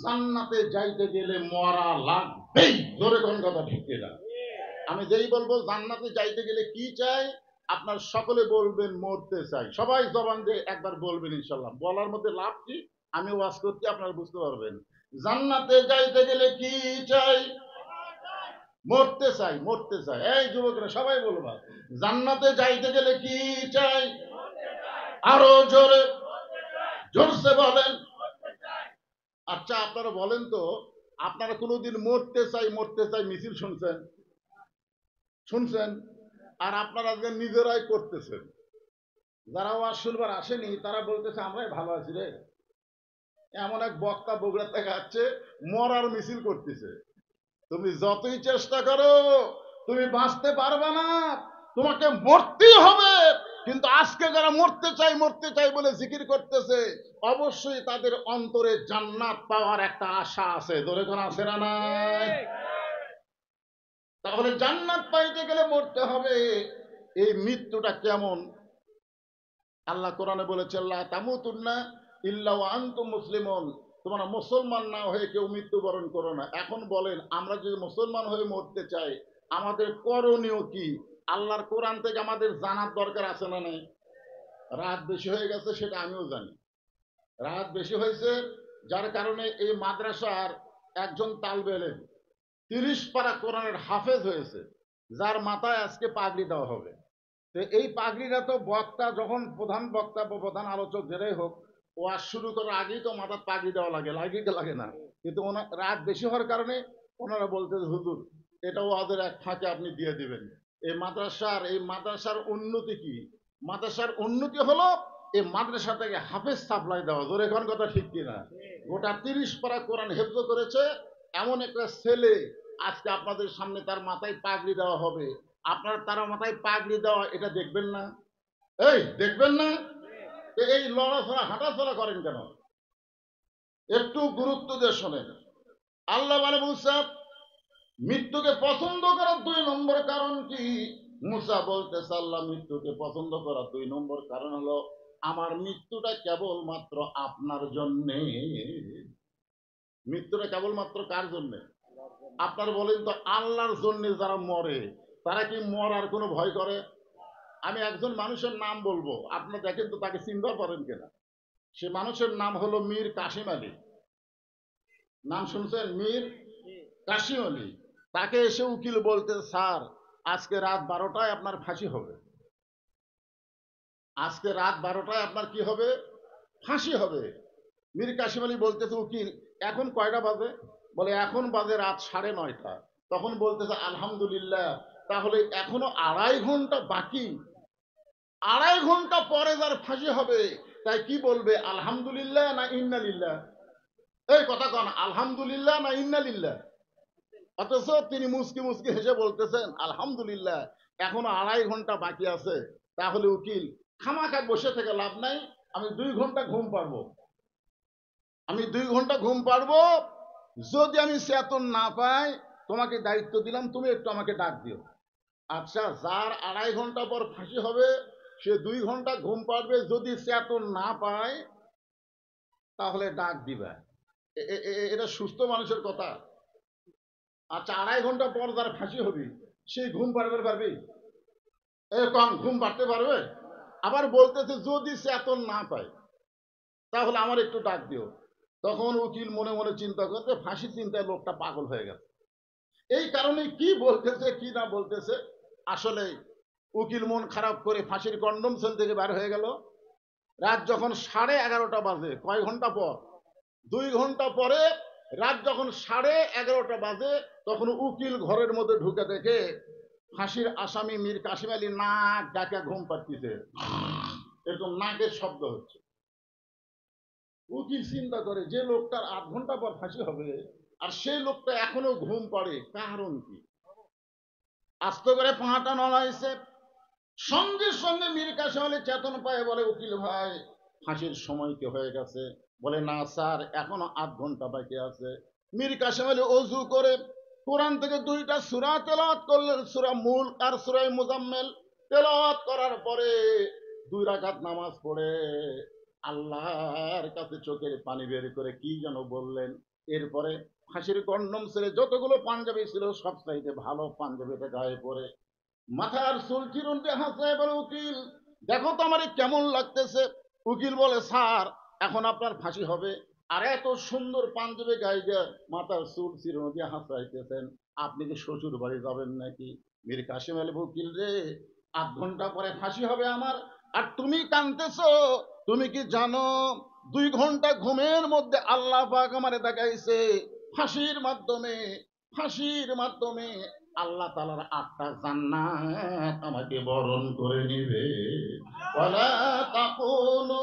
জান্নাতে যাইতে গেলে মরা লাগবেই। জোরে কোন কথা ঠিক কিনা? আমি যেই বলবো জান্নাতে যাইতে গেলে কি চাই আপনার সকলে বলবেন মরতে চাই। সবাই জবান দিয়ে একবার বলবেন ইনশাল্লাহ। বলার মধ্যে লাভ কি? আমি ওয়াজ করতে আপনারা বুঝতে পারবেন। জান্নাতে যাইতে গেলে কি চাই? মরতে চাই, মরতে চাই। এই যুবকরা সবাই বলবা জান্নাতে যাইতে গেলে কি চাই? আরো জোরে জোরসে বলেন। আচ্ছা আপনারা বলেন তো আপনারা কোনোদিন মরতে চাই মিছিল শুনছেন? শুনছেন? আর আপনারা আজকে নিজেরাই করতেছেন। যারা ওয়াজ শুনবার আসেনি তারা বলতেছে আমরাই ভালো আছি রে। এমন এক বক্তা বগুড়া থেকে আসছে মরার মিছিল করতেছে। তুমি যতই চেষ্টা করো তুমি বাঁচতে পারবে না, তোমাকে মরতেই হবে। কিন্তু আজকে যারা মরতে চাই বলে জিকির করতেছে, অবশ্যই তাদের অন্তরে জান্নাত পাওয়ার একটা আশা আছে। ধরে কোন আছে না নাই? তাহলে জান্নাত পাইতে গেলে মরতে হবে। এই মৃত্যুটা কেমন? আল্লাহ কোরআনে বলেছে, লা তামুতুন্না ইল্লা ওয়া আনতুম মুসলিমুন, তোমরা মুসলমান না হয়ে কেউ মৃত্যুবরণ করো না। এখন বলেন, আমরা যদি মুসলমান হয়ে মরতে চাই, আমাদের করণীয় কি? আল্লাহর কোরআন থেকে আমাদের জানার দরকার আছে না নাই? রাত বেশি হয়ে গেছে, সেটা আমিও জানি। রাত বেশি হয়েছে, যার কারণে এই মাদ্রাসার একজন তালবে ইলম 30 পারা কোরআনের হাফেজ হয়েছে, যার মাথায় আজকে পাগড়ি দেওয়া হবে। তো এই পাগড়িটা তো বক্তা যখন প্রধান বক্তা বা প্রধান আলোচক যেটাই হোক, ওয়াজ শুরু করার আগেই তো মাথার পাগড়ি দেওয়া লাগে, লাগে না? কিন্তু ওনার রাত বেশি হওয়ার কারণে ওনারা বলতে, হুজুর এটাও ওয়াজের এক ফাঁকে আপনি দিয়ে দিবেন। এই মাদ্রাসার উন্নতি কি? মাদ্রাসার উন্নতি হলো এই মাদ্রাসা থেকে হাফেজ সাপ্লাই দেওয়া। জোরে এখন কথা ঠিক কিনা? গোটা 30 পারা কোরআন হেফজ করেছে এমন একটা ছেলে, আজকে আপনাদের সামনে তার মাথায় পাগড়ি দেওয়া হবে। আপনার তার মাথায় পাগড়ি দেওয়া এটা দেখবেন না? এই দেখবেন না? এই লড়াচড়া হাঁটাচলা করেন কেন? একটু গুরুত্ব দিয়ে শোনেন। আল্লাহ বলে, মুসা মৃত্যুকে পছন্দ করার 2 নম্বর কারণ কি? মুসা বলতেছে, আল্লাহ মৃত্যুকে পছন্দ করার 2 নম্বর কারণ হলো, আমার মৃত্যুটা কেবলমাত্র আপনার জন্যে। মৃত্যুটা কেবলমাত্র কার জন্যে? আপনার বলেন তো, আল্লাহর জন্যে যারা মরে, তারা কি মরার কোনো ভয় করে? আমি একজন মানুষের নাম বলবো, আপনি দেখেন তো তাকে চিন্তা করেন কিনা। সে মানুষের নাম হলো মীর কাসিম আলী। নাম শুনছেন? মীর কাসিম আলী। তাকে এসে উকিল বলতে, স্যার আজকে রাত 12টায় আপনার ফাঁসি হবে। আজকে রাত 12টায় আপনার কি হবে? ফাঁসি হবে। মীর কাসিম আলী বলতেছে, উকিল এখন কয়টা বাজে? বলে এখন বাজে রাত 9:30। তখন বলতেছে, আলহামদুলিল্লাহ, তাহলে এখনো 2.5 ঘন্টা বাকি। 2.5 ঘন্টা পরে যার ফাঁসি হবে, তাই কি বলবে, আলহামদুলিল্লাহ না ইন্নালিল্লাহ? এই কথা কন, আলহামদুলিল্লাহ না ইন্নালিল্লাহ? অথচ তিনি মুসকি মুসকি হেসে বলতেছেন আলহামদুলিল্লাহ, এখনো 2.5 ঘন্টা বাকি আছে। তাহলে উকিল, খামাখা বসে থেকে লাভ নাই, আমি 2 ঘন্টা ঘুম পারবো। আমি 2 ঘন্টা ঘুম পারবো। যদি আমি চেতন না পাই, তোমাকে দায়িত্ব দিলাম, তুমি একটু আমাকে ডাক দিও। আচ্ছা, যার 2.5 ঘন্টা পর ফাঁসি হবে, সে 2 ঘন্টা ঘুম পারবে। যদি চেতন না পায়, তাহলে ডাক দিবা। এটা সুস্থ মানুষের কথা? আচ্ছা, 2.5 ঘন্টা পর যার ফাঁসি হবে, সে ঘুম পারবে? কম ঘুম পাড়তে পারবে? আবার বলতেছে, যদি চেতন না পায়, তাহলে আমার একটু ডাক দিও। তখন উকিল মনে মনে চিন্তা করতে, ফাঁসি চিন্তায় লোকটা পাগল হয়ে গেছে। এই কারণে কি বলতেছে কি না বলতেছে, আসলে উকিল মন খারাপ করে ফাঁসির কন্ডম সেল থেকে বার হয়ে গেল। রাত যখন 11:30 বাজে, কয় ঘন্টা পর? 2 ঘন্টা পরে, রাত যখন 11:30 বাজে, তখন উকিল ঘরের মধ্যে ঢুকে দেখে ফাঁসির আসামি মীর কাসিম আলী নাক ডাকা ঘুম পাচ্ছিছে, এরকম নাকের শব্দ হচ্ছে। উকিল চিন্তা করে, যে লোকটার 8 ঘন্টা পর ফাঁসি হবে, আর সেই লোকটা এখনো ঘুম পাড়ে, কারণ কি? আস্তে করে পাটা নড়াইছে। সঙ্গে সঙ্গে মীর কাসিম আলী চেতন পায়, বলে, উকিল ভাই ফাঁসির সময় কি হয়ে গেছে? বলে, না স্যার, এখনো 8 ঘন্টা বাকি আছে। মীর কাসিম আলী অজু করে কোরআন থেকে 2টা সূরা তেলাওয়াত করলেন, সূরা মুলক আর সূরা মুজাম্মিল। তেলাওয়াত করার পরে 2 রাকাত নামাজ পড়ে আল্লাহর কাছে চোখের পানি বের করে কি যেন বললেন। এরপরে ফাঁসির কন্ডম ছেড়ে যতগুলো পাঞ্জাবি ছিল, সব চাইতে ভালো পাঞ্জাবিটা গায়ে পরে মাথার চুল চিরুন দিয়ে হাসে, বলে, উকিল দেখো তো আমার কেমন লাগতেছে। উকিল বলে, স্যার এখন আপনার ফাঁসি হবে, আর এত সুন্দর পাঞ্জাবি গায়ে দিয়ে মাথার চুল চিরুন দিয়ে হাসাইতেছেন, আপনি কি শ্বশুর বাড়ি যাবেন নাকি? মীর কাসিম আলী, উকিল রে, 8 ঘন্টা পরে ফাঁসি হবে আমার, আর তুমি কাঁদতেছ? তুমি কি জানো 2 ঘন্টা ঘুমের মধ্যে আল্লাহ পাক আমারে দেখাইছে ফাঁসির মাধ্যমে আল্লাহ তাআলার 8টা জান্নাত আমাকে বরণ করে নিবে। ওয়ালা তাকুলু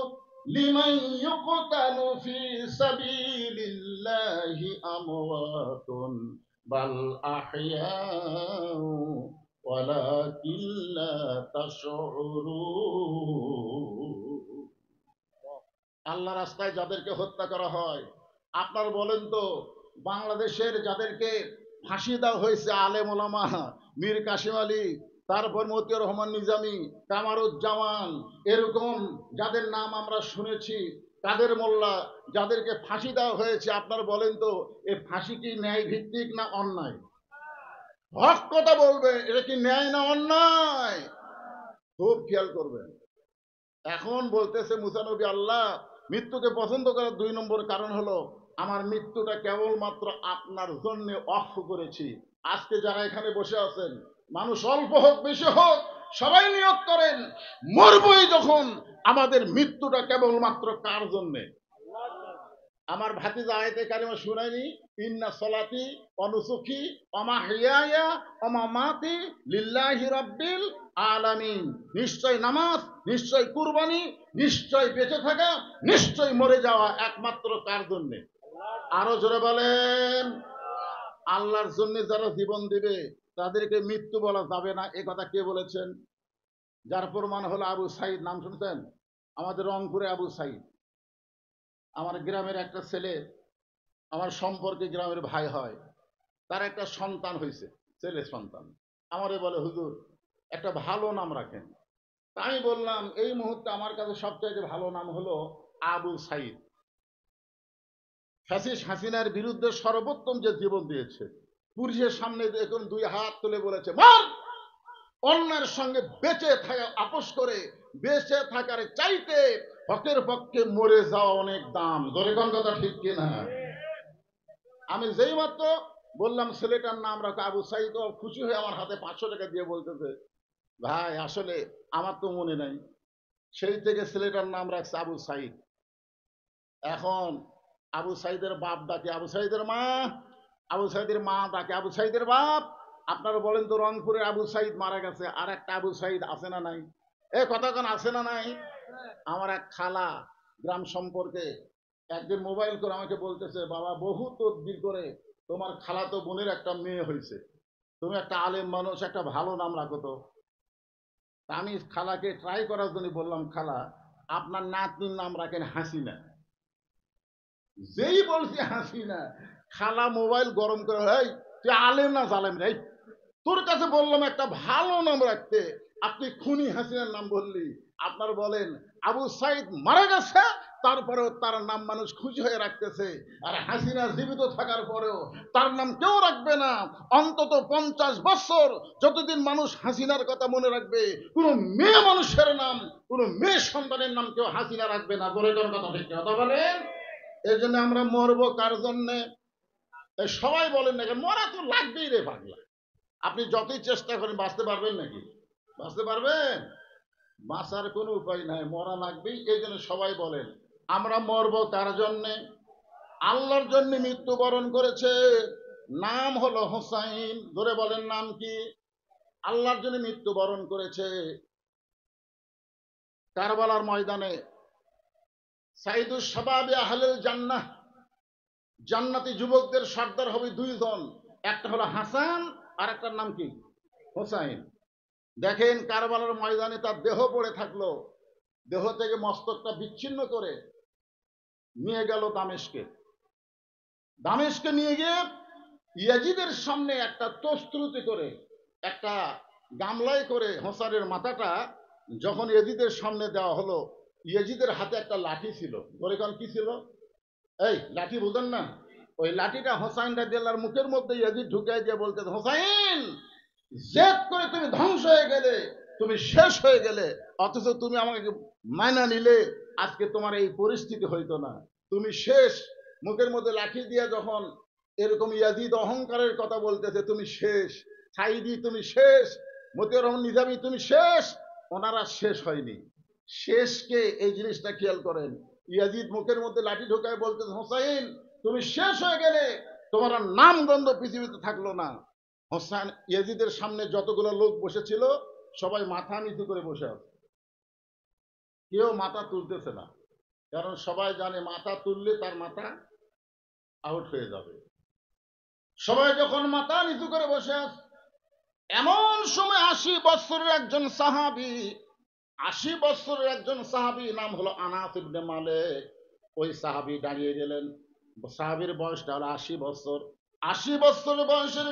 লিমান ইউকতালু ফি সাবিলিল্লাহি আমওয়াতুন বাল আহইয়াউ ওয়ালাকিন লা তাশউরুন। আল্লাহ রাস্তায় যাদেরকে হত্যা করা হয়, আপনার বলেন তো, বাংলাদেশের যাদেরকে ফাঁসি দেওয়া হয়েছে, আলেম ওলামা, মীর কাসিম আলী, তারপর মতিউর রহমান নিজামী, কামারুজ্জামান, এরকম যাদের নাম আমরা শুনেছি, কাদের মোল্লা, যাদেরকে ফাঁসি দেওয়া হয়েছে, আপনার বলেন তো এ ফাঁসি কি ন্যায় ভিত্তিক না অন্যায়? হক কথা বলবেন, এটা কি ন্যায় না অন্যায়? খুব খেয়াল করবেন। এখন বলতেছে মুসা নবী, আল্লাহ মৃত্যুকে পছন্দ করার 2 নম্বর কারণ হলো আমার মৃত্যুটা কেবলমাত্র আপনার জন্য অফ করেছি। আজকে যারা এখানে বসে আছেন, মানুষ অল্প হোক বেশি হোক, সবাই নিয়ত করেন মরবই যখন, আমাদের মৃত্যুটা কেবলমাত্র কার জন্যে? আমার ভাতিজা আয়াতে কারিমা শুনাইনি, ইন্না সলাতি অনুসুখি অমা হিয়ায়া অমা মাতি লিল্লাহি রাব্বিল আলামিন। নিশ্চয় নামাজ, নিশ্চয় কুরবানি, নিশ্চয় বেঁচে থাকা, নিশ্চয় মরে যাওয়া একমাত্র কার জন্যে? আরো জোরে বলেন। আল্লাহর জন্য যারা জীবন দিবে তাদেরকে মৃত্যু বলা যাবে না, এ কথা কে বলেছেন? যার প্রমাণ হলো আবু সাইদ, নাম শুনছেন? আমাদের রংপুরে আবু সাইদ, আমার গ্রামের একটা ছেলে, আমার সম্পর্কে গ্রামের ভাই হয়, তার একটা সন্তান হয়েছে, ছেলে সন্তান। আমারে বলে হুজুর একটা ভালো নাম রাখেন। আমি বললাম এই মুহূর্তে আমার কাছে সবচাইতে ভালো নাম হলো আবু সাইদ। ফ্যাসিস্ট হাসিনার বিরুদ্ধে সর্বোত্তম যে জীবন দিয়েছে, পুলিশের সামনে এখন 2 হাত তুলে বলেছে মার। অন্যের সঙ্গে বেঁচে থাকা আপোষ করে বেঁচে থাকার চাইতে হকের পক্ষে মরে যাওয়া অনেক দাম। ধরে কোন কথা ঠিক কিনা? আমি যেই মাত্র বললাম ছেলেটার নাম রাখো আবু সাইদ, ও খুশি হয়ে আমার হাতে 500 টাকা দিয়ে বলতেছে ভাই আসলে আমার তো মনে নাই। সেই থেকে ছেলেটার নাম রাখছে আবু সাইদ। এখন আবু সাইদের বাপ ডাকে আবু সাইদের মা, আবু সাইদের মা ডাকে আবু সাইদের বাপ। আপনারা বলেন তো রংপুরে আবু সাইদ মারা গেছে, আর একটা আবু সাইদ আছে না নাই? এ কতক্ষণ আছে না নাই? আমার এক খালা গ্রাম সম্পর্কে একদিন মোবাইল করে আমাকে বলতেছে, বাবা বহু তদবির করে তোমার খালাতো বোনের একটা মেয়ে হয়েছে, তুমি একটা আলেম মানুষ, একটা ভালো নাম রাখো তো। আমি খালাকে ট্রাই করার জন্য বললাম, খালা আপনার নাতনির নাম রাখেন হাসিনা। যেই বলছি হাসিনা, খালা মোবাইল গরম করে, এই তুই আলেম না জালেম রে, তোর কাছে বললাম একটা ভালো নাম রাখতে, আপনি খুনি হাসিনার নাম বললি। আপনার বলেন আবু সাইদ মারা গেছে, তারপরেও তার নাম মানুষ খুশি হয়ে রাখতেছে, আর হাসিনা জীবিত থাকার পরেও তার নাম কেউ রাখবে না। অন্তত 50 বছর যতদিন মানুষ হাসিনার কথা মনে রাখবে, কোন মেয়ে মানুষের নাম, কোন মেয়ে সন্তানের নাম কেউ হাসিনা রাখবে না। বলে কথা ঠিক কথা বলেন। এই জন্য আমরা মরবো কার জন্যে? সবাই বলেন না মরা তো লাগবেই রে পাগলা। আপনি যতই চেষ্টা করেন বাঁচতে পারবেন নাকি? বাঁচতে পারবেন? বাঁচার কোনো উপায় নাই, মরা লাগবেই। এই জন্য সবাই বলেন আমরা মরবো কার জন্যে? আল্লাহর জন্য মৃত্যুবরণ করেছে, নাম হলো হোসাইন। ধরে বলেন নাম কি? আল্লাহর জন্য মৃত্যুবরণ করেছে। কারবালার ময়দানে সাইদুস শাবাবি আহলুল জান্নাহ, জান্নাতি যুবকদের সর্দার হবে 2 জন, একটা হলো হাসান আর একটার নাম কি? হোসাইন। দেখেন কারবালার ময়দানে তার দেহ পড়ে থাকলো, দেহ থেকে মস্তকটা বিচ্ছিন্ন করে নিয়ে গেল দামেস্কে। দামেস্কে নিয়ে গিয়ে ইয়াজিদের সামনে একটা তস্ত্রুতি করে, একটা গামলায় করে হোসানের মাথাটা যখন ইয়াজিদের সামনে দেওয়া হলো, ইয়াজিদের হাতে একটা লাঠি ছিল। ধরে কারণ কি ছিল? এই লাঠি বুঝেন না? ওই লাঠিটা হোসাইন রাদিয়াল্লাহর মুখের মধ্যে ইয়াজিদ ঢুকাই দিয়ে বলতে, হোসাইন জেদ করে তুমি ধ্বংস হয়ে গেলে, তুমি শেষ হয়ে গেলে, অথচ তুমি আমাকে মানা নিলে আজকে তোমার এই পরিস্থিতি হইতো না। তুমি শেষ। মুখের মধ্যে লাঠি দিয়ে যখন এরকম ইয়াজিদ অহংকারের কথা বলতেছে, তুমি শেষ। সাইদি তুমি শেষ, মতিউর রহমান নিজামী তুমি শেষ। ওনারা শেষ হয়নি। শেষকে এই জিনিসটা খেয়াল করেন। ইয়াজিদ মুখের মধ্যে লাঠি ঢোকায় বলতেছে, হোসাইন তুমি শেষ হয়ে গেলে, তোমার আর নামগন্ধ পৃথিবীতে থাকলো না। হোসাইন ইয়াজিদের সামনে যতগুলো লোক বসেছিল সবাই মাথা নিচু করে বসে আছে, কেউ মাথা তুলতেছে না, কারণ সবাই জানে মাথা তুললে তার মাথা আউট হয়ে যাবে। সবাই যখন মাথা নিচু করে বসে আছে, এমন সময় 80 বছরের একজন সাহাবী, 80 বছরের একজন সাহাবী, নাম হলো আনাস ইবনে মালিক। ওই সাহাবী দাঁড়িয়ে গেলেন। সাহাবীর বয়সটা হলো 80 বছর। 80 বছরের বয়সের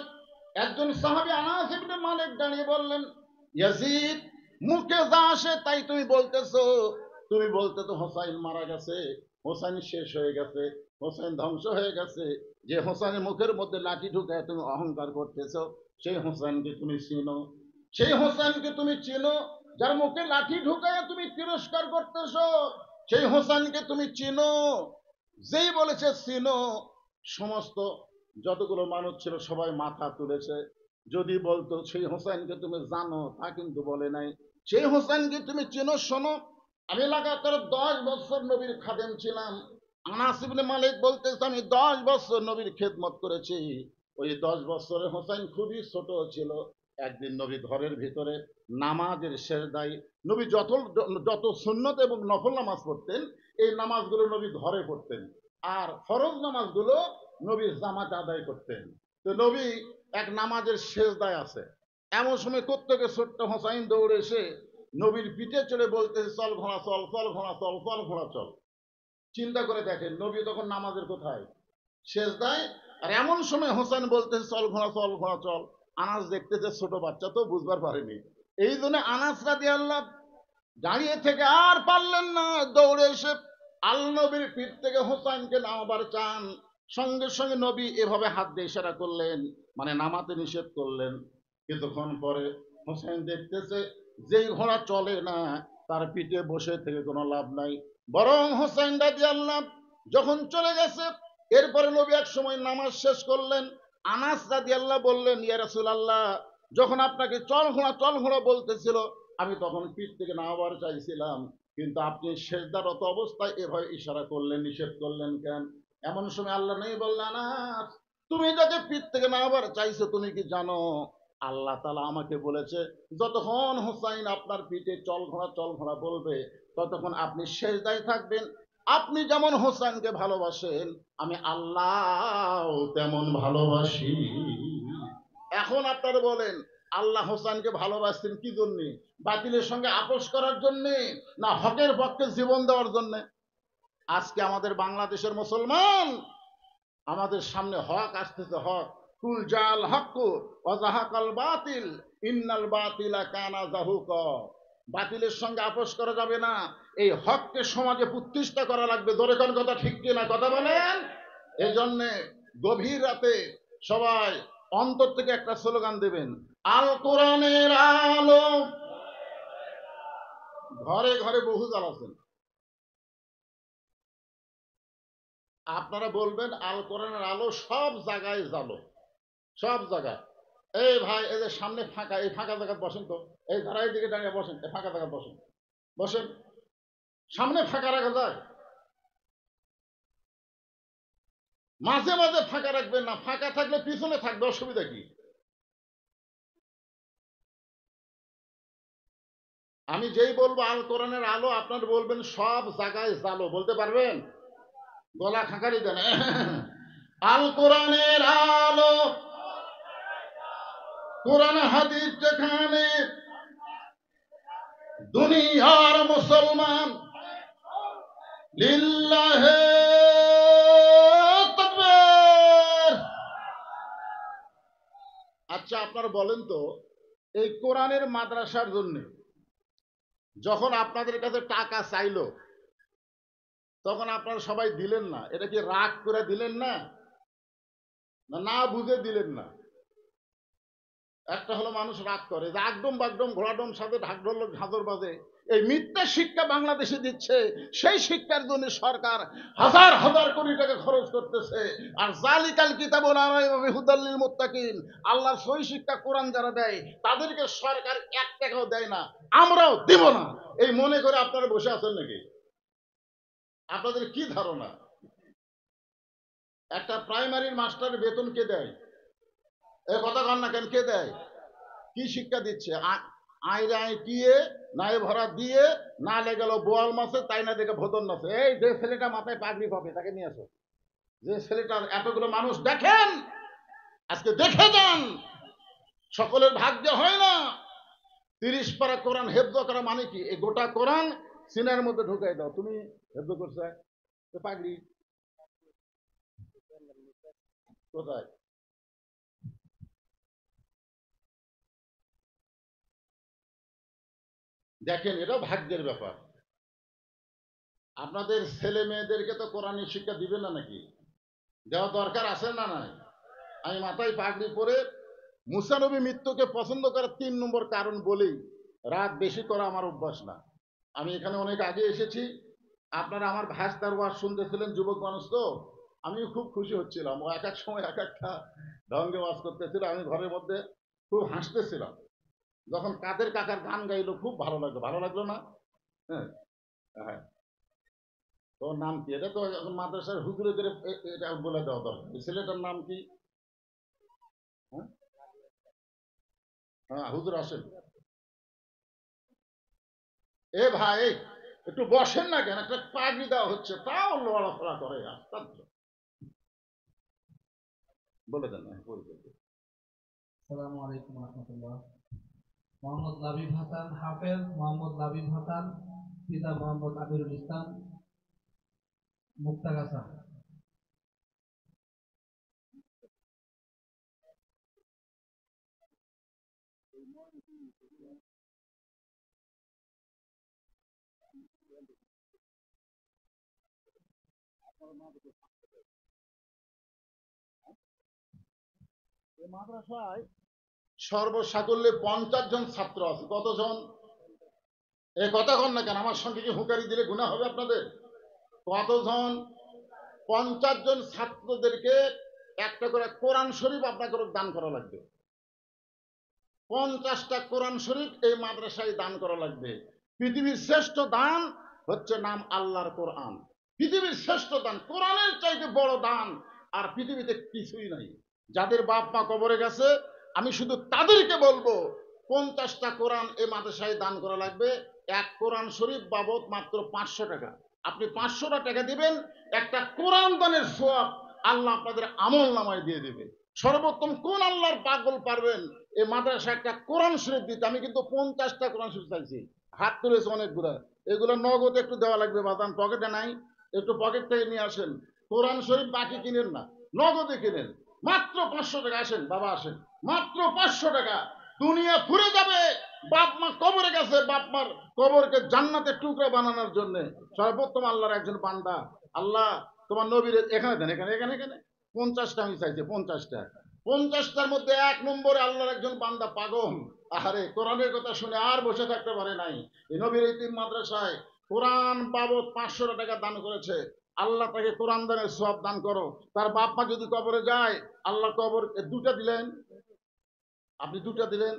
একজন সাহাবী আনাস ইবনে মালিক দাঁড়িয়ে বললেন, ইয়াজিদ, মুখে যা আসে তাই তুমি বলতেছো। তুমি বলতে তো হোসাইন মারা গেছে, হোসাইন শেষ হয়ে গেছে, হোসাইন ধ্বংস হয়ে গেছে। যে হোসাইনের মুখের মধ্যে লাঠি ঢুকায় তুমি অহংকার করতেছো, সেই হোসাইনকে তুমি চিনো? সেই হোসাইনকে তুমি চিনো যার মুখে লাঠি ঢুকায় তুমি তিরস্কার করতেছো? সেই হোসাইনকে তুমি চিনো? যেই বলেছে চিনো, সমস্ত যতগুলো মানুষ ছিল সবাই মাথা তুলেছে। যদি বলতো সেই হোসাইনকে তুমি জানো, তা কিন্তু বলে নাই। সেই হোসাইনকে তুমি চেনো? শোনো, আমি লাগাতার 10 বছর নবীর খাদেম ছিলাম। আনাস ইবনে মালিক বলতেছে, আমি 10 বছর নবীর খেদমত করেছি। ওই 10 বছরে হোসাইন খুবই ছোট ছিল। একদিন নবী ঘরের ভিতরে নামাজের শেষদায়, নবী যত যত সুন্নত এবং নফল নামাজ পড়তেন, এই নামাজগুলো নবী ঘরে পড়তেন। আর ফরজ নামাজগুলো নবীর জামাতে আদায় করতেন। তো নবী এক নামাজের শেষদায় আছে। এমন সময় কোত্থেকে ছোট্ট হোসাইন দৌড়ে এসে নবীর পিঠে চড়ে বলতেছে, চল ঘোড়া চল, চল ঘোড়া চল, চল ঘোড়া চল। চিন্তা করে দেখেন, নবী তখন নামাজের কোথায়? শেষদায়। আর এমন সময় হোসেন বলতেছে, চল ঘোড়া চল, ঘোড়া চল। আনাস দেখতেছে ছোট বাচ্চা তো বুঝবার পারেনি। এই জন্য আনাস রাদিয়াল্লাহু দাঁড়িয়ে থেকে আর পারলেন না, দৌড়ে এসে আল্লাহ নবীর পিঠ থেকে হোসাইনকে নামাবার চান। সঙ্গে সঙ্গে নবী এভাবে হাত দিয়ে ইশারা করলেন, মানে নামাতে নিষেধ করলেন। কিছুক্ষণ পরে হোসেন দেখতেছে যেই ঘোড়া চলে না, তার পিঠে বসে থেকে কোনো লাভ নাই। বরং হোসেন রাদিয়াল্লাহু যখন চলে গেছে, এরপরে নবী এক সময় নামাজ শেষ করলেন। আনাস রাদিয়াল্লাহু বললেন, ইয়া রাসূলুল্লাহ, যখন আপনাকে চল ঘোড়া বলতেছিল, আমি তখন পিঠ থেকে নামাবার চাইছিলাম, কিন্তু আপনি সেজদারত অবস্থায় এভাবে ইশারা করলেন, নিষেধ করলেন কেন? এমন সময় আল্লাহ নেই বললেন, আনাস, তুমি যাকে পিঠ থেকে নামাবার চাইছো, তুমি কি জানো আল্লাহ তাআলা আমাকে বলেছে, যতক্ষণ হোসাইন আপনার পিঠে চল ঘোড়া বলবে, ততক্ষণ আপনি সেজদায় থাকবেন। আপনি যেমন হোসাইনকে ভালোবাসেন, আমি আল্লাহ তেমন ভালোবাসি। এখন আপনারা বলেন, আল্লাহ হোসেনকে ভালোবাসতেন কি জন্যে? বাতিলের সঙ্গে আপোষ করার জন্যে, না হকের পক্ষে জীবন দেওয়ার জন্যে? আজকে আমাদের বাংলাদেশের মুসলমান, আমাদের সামনে হক আসতেছে, হক। কুল জাল হক্কু ওয়াজাহাকাল বাতিল ইন্নাল বাতিলা কানা জাহুকা। বাতিলের সঙ্গে আপোষ করা যাবে না। এই হককে সমাজে প্রতিষ্ঠা করা লাগবে। জোরে কোন কথা ঠিক কিনা? কথা বলেন। এই জন্যে গভীর রাতে সবাই অন্তর থেকে একটা স্লোগান দেবেন, আল কোরআনের আলো। ঘরে ঘরে বহু জ্বালাচ্ছেন, আপনারা বলবেন আল কোরআনের আলো সব জায়গায় জ্বালো, সব জায়গায়। এই ভাই, এই যে সামনে ফাঁকা, এই ফাঁকা জায়গায় বসেন তো। এই ধারা দিকে দাঁড়িয়ে বসেন, এই ফাঁকা জায়গায় বসেন, বসেন। সামনে ফাঁকা রাখা যায়? মাঝে মাঝে ফাঁকা রাখবেন না, ফাঁকা থাকলে পিছনে থাকবে, অসুবিধা কি? আমি যেই বলবো আল কোরআনের আলো, আপনার বলবেন সব জায়গায় জালো। বলতে পারবেন? গলা খাঁকারি দেন। আল কোরআনের আলো, কোরআন হাদিস যেখানে, দুনিয়ার মুসলমান লিল্লাহে তাকবীর। আচ্ছা, আপনারা বলেন তো, এই কোরআনের মাদ্রাসার জন্য যখন আপনাদের কাছে টাকা চাইলো, তখন আপনারা সবাই দিলেন না? এটা কি রাগ করে দিলেন না? না বুঝে দিলেন না? একটা হলো মানুষ রাগ করে যে একদম বাগডম ঘোড়াডম সাথে ঢাকঢোল ঝাঁঝর বাজে, এই মিথ্যা শিক্ষা বাংলাদেশে দিচ্ছে। সেই শিক্ষার জন্য সরকার হাজার হাজার কোটি টাকা খরচ করতেছে। আর জালিকাল কিতাবুল হুদাল্লিল মুত্তাকিন, আল্লাহর সহি শিক্ষা কোরআন যারা দেয়, তাদেরকে সরকার 1 টাকাও দেয় না, আমরাও দিব না। এই মনে করে আপনারা বসে আছেন নাকি? আপনাদের কি ধারণা? একটা প্রাইমারির মাস্টারের বেতন কে দেয়? এ কথা কন না কেন, কে দেয়? কি শিক্ষা দিচ্ছে? আইরে আই দিয়ে নাই ভরা দিয়ে না লেগেল বোয়াল মাছে, তাই না দেখে ভোদন মাছে। এই যে ছেলেটা মাথায় পাগড়ি পাবে, তাকে নিয়ে আসো। যে ছেলেটার এতগুলো মানুষ দেখেন, আজকে দেখে যান, সকলের ভাগ্যে হয় না। 30 পারা কোরআন হেফজ করা মানে কি? এই গোটা কোরআন সিনার মধ্যে ঢুকাই দাও। তুমি হেফজ করছো পাগড়ি কোথায়? দেখেন, এটা ভাগ্যের ব্যাপার। আপনাদের ছেলে মেয়েদেরকে তো কোরআনের শিক্ষা দিবেন না নাকি? দেওয়া দরকার আছে না নাই? আমি মাথায় পাগড়ি পরে মুসা নবী মৃত্যুকে পছন্দ করার 3 নম্বর কারণ বলেই রাত বেশি করা আমার অভ্যাস না। আমি এখানে অনেক আগে এসেছি, আপনারা আমার ভাস্তার ওয়াজ শুনতেছিলেন, যুবক মানুষ তো, আমিও খুব খুশি হচ্ছিলাম। ও এক এক সময় এক একটা ঢঙ্গে ওয়াজ করতেছিল, আমি ঘরের মধ্যে খুব হাসতেছিলাম। যখন কাদের কাকার গান গাইলো খুব ভালো লাগলো। ভালো লাগলো না? হ্যাঁ, হ্যাঁ। তোর নাম কি? এটা তো এখন মাদ্রাসার হুজুরেদের এটা বলে দেওয়া দরকার। এই ছেলেটার নাম কি? হ্যাঁ, হ্যাঁ, হুজুর আসেন। এ ভাই, একটু বসেন না কেন? একটা পাগড়ি দেওয়া হচ্ছে, তাও লড়াফড়া করে। আশ্চর্য। বলে দেন। পরিচয় দিন। আসসালামু আলাইকুম রহমতুল্লাহ। মোহাম্মদ লাবিব হাসান হাফেজ, মোহাম্মদ লাবিব হাসান, পিতা মোহাম্মদ আমিরুল ইসলাম, মুক্তাগাছা। এই মাদ্রাসায় সর্বসাকল্যে 50 জন ছাত্র আছে। কতজন? এ কথা কন না কেন? আমার সঙ্গে কি হুঁকারি দিলে গুনাহ হবে আপনাদের? কতজন? 50 জন ছাত্রদেরকে একটা করে কোরআন শরীফ আপনাকে দান করা লাগবে। 50টা কোরআন শরীফ এই মাদ্রাসায় দান করা লাগবে। পৃথিবীর শ্রেষ্ঠ দান হচ্ছে নাম আল্লাহর কোরআন। পৃথিবীর শ্রেষ্ঠ দান, কোরআনের চাইতে বড় দান আর পৃথিবীতে কিছুই নাই। যাদের বাপ মা কবরে গেছে, আমি শুধু তাদেরকে বলবো 50টা কোরআন এই মাদ্রাসায় দান করা লাগবে। এক কোরআন শরীফ বাবদ মাত্র 500 টাকা। আপনি 500 টাকা দিবেন, একটা কোরআন দানের সওয়াব আল্লাহ আপনাদের আমল নামায় দিয়ে দেবে। সর্বোত্তম কোন আল্লাহর পাগল পারবেন এই মাদ্রাসা একটা কোরআন শরীফ দিতে? আমি কিন্তু 50টা কোরআন শরীফ চাইছি। হাত তুলেছে অনেকগুলা। এগুলো নগদ একটু দেওয়া লাগবে, বাদাম পকেটে নাই, একটু পকেট থেকে নিয়ে আসেন। কোরআন শরীফ বাকি কিনেন না, নগদে কিনেন। মাত্র 500 টাকা। আসেন বাবা, আসেন। মাত্র 500 টাকা। দুনিয়া ঘুরে যাবে। বাপ মা কবরে গেছে, বাপ মার কবরকে জান্নাতের টুকরা বানানোর জন্য সর্বোত্তম আল্লাহর একজন বান্দা। আল্লাহ তোমার নবীর এখানে দেন, এখানে এখানে এখানে 50টা আমি চাইছি। 50টা। 50টার মধ্যে 1 নম্বরে আল্লাহর একজন বান্দা পাগল। আরে কোরআনের কথা শুনে আর বসে থাকতে পারে নাই। এই নবীর ইতিম মাদ্রাসায় কোরআন বাবদ 500 টাকা দান করেছে। আল্লাহ তাকে কোরআন দানের সওয়াব দান করো। তার বাপ মা যদি কবরে যায়, আল্লাহ কবর দুটা দিলেন, আপনি দুটা দিলেন,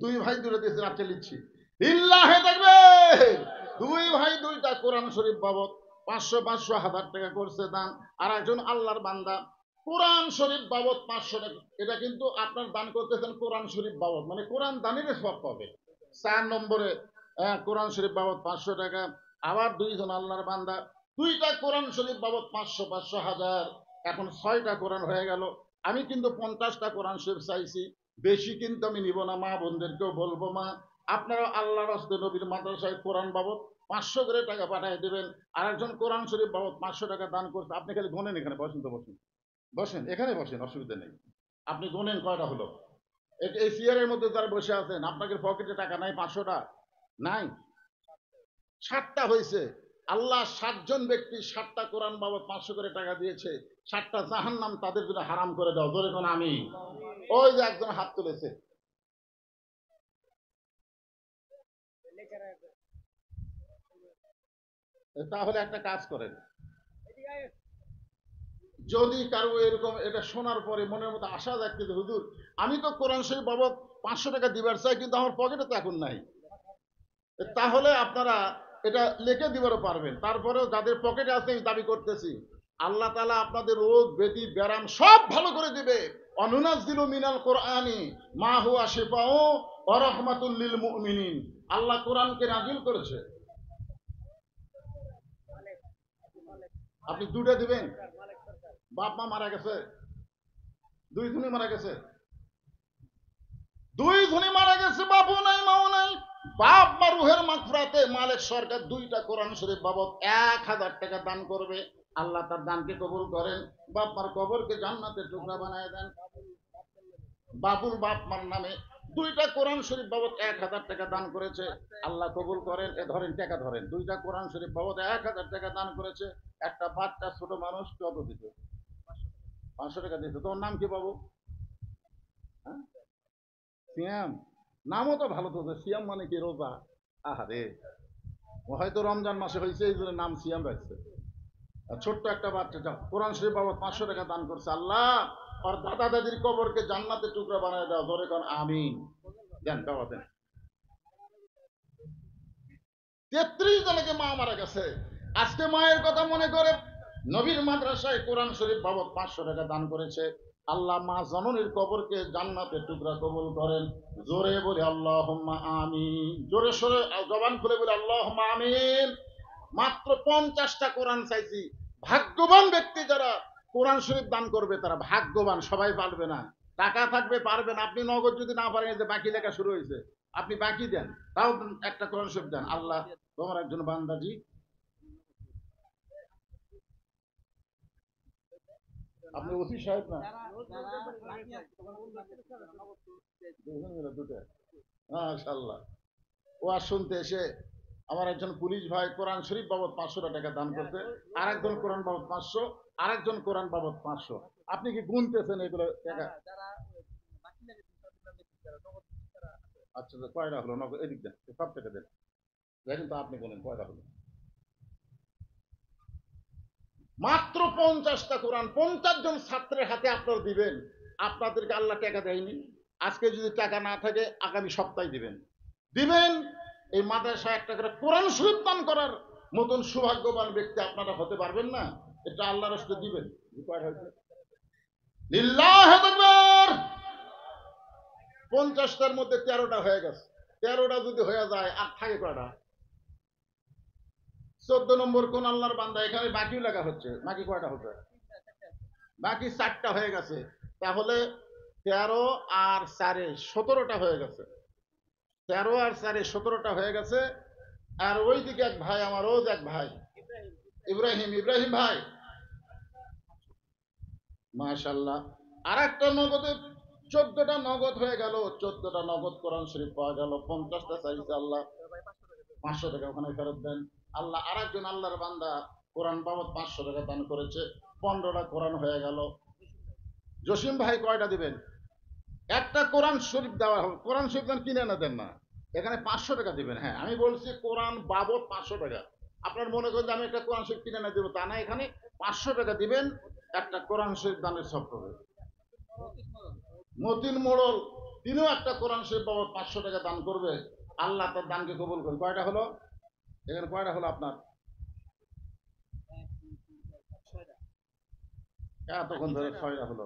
দুই ভাই দুটো দিয়েছেন। আচ্ছা লিখছি, ইল্লাহে দেখবে দুই ভাই দুইটা কোরআন শরীফ বাবদ 500 500 1000 টাকা করছে দান। আর একজন আল্লাহর বান্দা কোরআন শরীফ বাবদ 500 টাকা। এটা কিন্তু আপনার দান করতেছেন কোরআন শরীফ বাবদ, মানে কোরআন দানের সব পাবে। 4 নম্বরে কোরআন শরীফ বাবদ 500 টাকা। আবার দুইজন আল্লাহর বান্দা দুইটা কোরআন শরীফ বাবদ 500 500 1000। এখন 6টা কোরআন হয়ে গেল। আমি কিন্তু 50টা কোরআন শরীফ চাইছি। বেশি কিন্তু আমি নিব না। মা বোনদেরকেও বলবো, মা আপনারা আল্লাহর রাস্তে নবীর মাদ্রাসায় কোরআন বাবদ 500 করে টাকা পাঠিয়ে দেবেন। আর একজন কোরআন শরীফ বাবদ 500 টাকা দান করছে। আপনি খালি গোনেন, এখানে বসেন তো, বসেন, বসেন, এখানে বসেন, অসুবিধা নেই। আপনি গোনেন কয়টা হলো। এই চেয়ারের মধ্যে যারা বসে আছেন, আপনাদের পকেটে টাকা নাই? 500টা নাই? 7টা হয়েছে। আল্লাহ 7জন ব্যক্তি 7টা কোরআন বাবদ 500 করে টাকা দিয়েছে। 7টা জাহান্নাম তাদের জন্য হারাম করে দাও। ধরে কোন আমি। ওই যে একজন হাত তুলেছে। তাহলে একটা কাজ করেন, যদি কারো এরকম এটা শোনার পরে মনের মধ্যে আশা জাগতেছে, হুজুর আমি তো কোরআন শরীফ বাবদ 500 টাকা দিবার চাই, কিন্তু আমার পকেটে তো এখন নাই, তাহলে আপনারা এটা লিখে দিবারও পারবেন। তারপরেও যাদের পকেটে আছে, আমি দাবি করতেছি আল্লাহ তাআলা আপনাদের রোগ ব্যাধি ব্যারাম সব ভালো করে দিবে। অনুনাজ্জিলু মিনাল কোরআনি মা হুয়া শিফাউ ওয়া রাহমাতুল লিল মুমিনিন। আল্লাহ কোরআনকে নাজিল করেছে। আপনি দুটো দিবেন। বাপ মা মারা গেছে, দুইজনই মারা গেছে। দুই ধনী মারা গেছে, বাপও নাই মাও নাই। বাপ মা রুহের মাগফিরাতে মালিক সরকার 2টা কোরআন শরীফ বাবদ 1000 টাকা দান করবে। আল্লাহ তার দানকে কবুল করেন। বাপ মার কবরকে জান্নাতের টুকরা বানায় দেন। বাবুল বাপ মার নামে 2টা কোরআন শরীফ বাবদ 1000 টাকা দান করেছে, আল্লাহ কবুল করেন। এ ধরেন টাকা ধরেন, 2টা কোরআন শরীফ বাবদ 1000 টাকা দান করেছে। একটা বাচ্চা ছোট মানুষ কত দিতে? 500 টাকা দিতে। তোর নাম কি বাবু? হ্যাঁ, সিয়াম। নামও তো ভালো তো, সিয়াম মানে কি? রোজা। আহারে, ও হয়তো রমজান মাসে হয়েছে এই জন্য নাম সিয়াম রাখছে। আর ছোট্ট একটা বাচ্চা যাও কোরআন শরীফ বাবদ 500 টাকা দান করছে, আল্লাহ আর দাদা দাদির কবরকে জান্নাতের টুকরা বানায় দাও। ধরে কোন আমিন দেন, বাবা দেন। 33 জনকে মা মারা গেছে। আজকে মায়ের কথা মনে করে নবীর মাদ্রাসায় কোরআন শরীফ বাবদ 500 টাকা দান করেছে। আল্লাহ মা জননীর কবরকে জান্নাতের টুকরা কবুল করেন। জোরে বলে আল্লাহুম্মা আমিন, জোরে সোরে জবান খুলে বলে আল্লাহুম্মা আমিন। মাত্র 50টা কোরআন চাইছি। ভাগ্যবান ব্যক্তি যারা কোরআন শরীফ দান করবে তারা ভাগ্যবান, সবাই পারবে না। টাকা থাকবে পারবেন, আপনি নগদ যদি না পারেন, যে বাকি লেখা শুরু হয়েছে, আপনি বাকি দেন, তাও একটা কোরআন শরীফ দেন। আল্লাহ তোমার একজন বান্দাজি, আপনি ওসি সাহেব না? দুটো মাশাআল্লাহ। ও আর শুনতে এসে আমার একজন পুলিশ ভাই কোরআন শরীফ বাবদ 500 টাকা দান করতে, আরেকজন কোরআন বাবদ 500, আরেকজন কোরআন বাবদ 500। আপনি কি গুনতেছেন এগুলো টাকা? আচ্ছা, কয়টা হলো? নগদ এদিক দেন, সব টাকা দেন। দেখেন তো আপনি বলেন কয়টা হলো। মাত্র 50টা কোরআন 50 জন ছাত্রের হাতে আপনারা দিবেন। আপনাদেরকে আল্লাহ টাকা দেয়নি। আজকে যদি টাকা না থাকে আগামী সপ্তাহে দিবেন। দিবেন। এই মাদ্রাসায় একটা করে কোরআন শরীফ দান করার মতন সৌভাগ্যবান ব্যক্তি আপনারা হতে পারবেন না? এটা আল্লাহর রাস্তায় দিবেন। লিল্লাহি আকবার। 50টার মধ্যে 13টা হয়ে গেছে। 13টা যদি হয়ে যায় আর থাকে কয়টা? 14 নম্বর কোন আল্লাহর বান্দা এখানে বাকিও লেখা হচ্ছে, বাকি কয়টা হচ্ছে? বাকি 4টা হয়ে গেছে। তাহলে 13 আর 4 17টা হয়ে গেছে। 13 আর 4 17টা হয়ে গেছে। আর ওইদিকে এক ভাই আমার, রোজ এক ভাই ইব্রাহিম, ইব্রাহিম ভাই মাশাআল্লাহ। আর একটা নগদে 14টা নগদ হয়ে গেল। 14টা নগদ কোরআন শরীফ পাওয়া গেল। 50টা চাইছে আল্লাহ 500 টাকা ওখানে ফেরত দেন। আল্লাহ আরেকজন আল্লাহর বান্দা কোরআন বাবদ 500 টাকা দান করেছে। 15টা কোরআন হয়ে গেল। জসিম ভাই কয়টা দিবেন? একটা কোরআন শরীফ দেওয়া হবে। কোরআন শরীফ দান কিনে না দেন না, এখানে 500 টাকা দিবেন। হ্যাঁ, আমি বলছি কোরআন বাবদ 500 টাকা। আপনার মনে করেন যে আমি একটা কোরআন শরীফ কিনে না দেবো, তা না, এখানে 500 টাকা দিবেন, একটা কোরআন শরীফ দানের সব হবে। মতিন মোড়ল তিনিও একটা কোরআন শরীফ বাবদ 500 টাকা দান করবে। আল্লাহ তার দানকে কবুল করবে। কয়টা হলো এখানে? কয়টা হলো আপনার? এতক্ষণ ধরে 6টা হলো।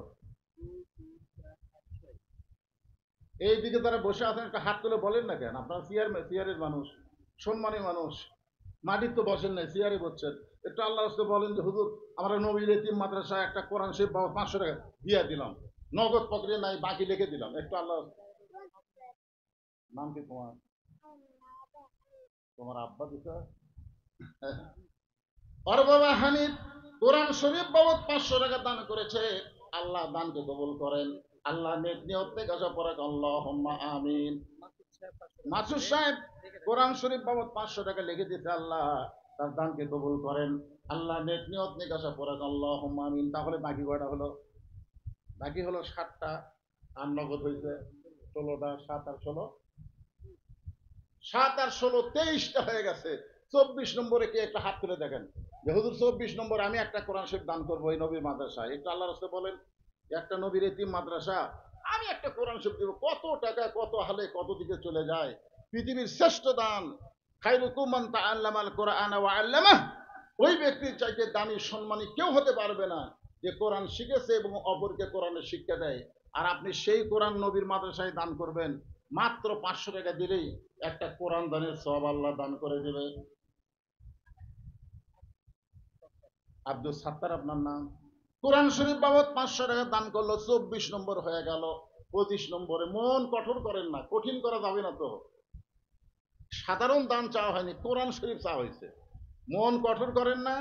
এইদিকে তারা বসে আছেন, একটা হাত তুলে বলেন না কেন? আপনারা চেয়ারের মানুষ, সম্মানী মানুষ, মাটির তো বসেন নাই, চেয়ারে বসছেন। একটু আল্লাহ রাস্তায় বলেন যে হুজুর আমরা নবীর এতিম মাদ্রাসায় একটা কোরআন শরীফ বাবদ 500 টাকা দিয়ে দিলাম, নগদ পকেটে নাই, বাকি লিখে দিলাম। একটু আল্লাহ। নাম কি তোমার? তোমার আব্বা দিছে? ওর বাবা হানিফ কোরআন শরীফ বাবদ 500 টাকা দান করেছে। আল্লাহ দানকে কবুল করেন। আল্লাহ নেক নিয়ত থেকে আশা পড়ে আল্লাহুম্মা আমিন। মাসুদ সাহেব কোরআন শরীফ বাবদ 500 টাকা লিখে দিতে, আল্লাহ তার দানকে কবুল করেন। আল্লাহ নেক নিয়ত থেকে আশা পড়ে আল্লাহুম্মা আমিন। তাহলে বাকি কয়টা হলো? বাকি হলো 7টা। আর নগদ হয়েছে 16টা। 7 আর 16, 7 আর 16 23টা হয়ে গেছে। 24 নম্বরে কে একটা হাত তুলে দেখেন যে হুজুর 24 নম্বর আমি একটা কোরআন শরীফ দান করবো এই নবীর মাদ্রাসায়। একটু আল্লাহ রাস্তায় বলেন, একটা নবীর এতিম মাদ্রাসা, আমি একটা কোরআন শরীফ দেবো। কত টাকা, কত হালে, কত দিকে চলে যায়। পৃথিবীর শ্রেষ্ঠ দান খায়রুকুম মান তাআল্লামাল কোরআন ওয়া আল্লামাহ। ওই ব্যক্তির চাইতে দামি সম্মানী কেউ হতে পারবে না যে কোরআন শিখেছে এবং অপরকে কোরআনের শিক্ষা দেয়। আর আপনি সেই কোরআন নবীর মাদ্রাসায় দান করবেন, মাত্র 500 টাকা দিলেই একটা কোরআন দানের সওয়াব আল্লাহ দান করে দেবে। আব্দুল সাত্তার আপনার নাম। কোরআন শরীফ বাবদ 500 টাকা দান করলো, 24 নম্বর হয়ে গেল। 25 নম্বরে। মন কঠোর করেন না, কঠিন করা যাবে না তো। সাধারণ দান চাওয়া হয়নি, কোরআন শরীফ চাওয়া হয়েছে। মন কঠোর করেন না,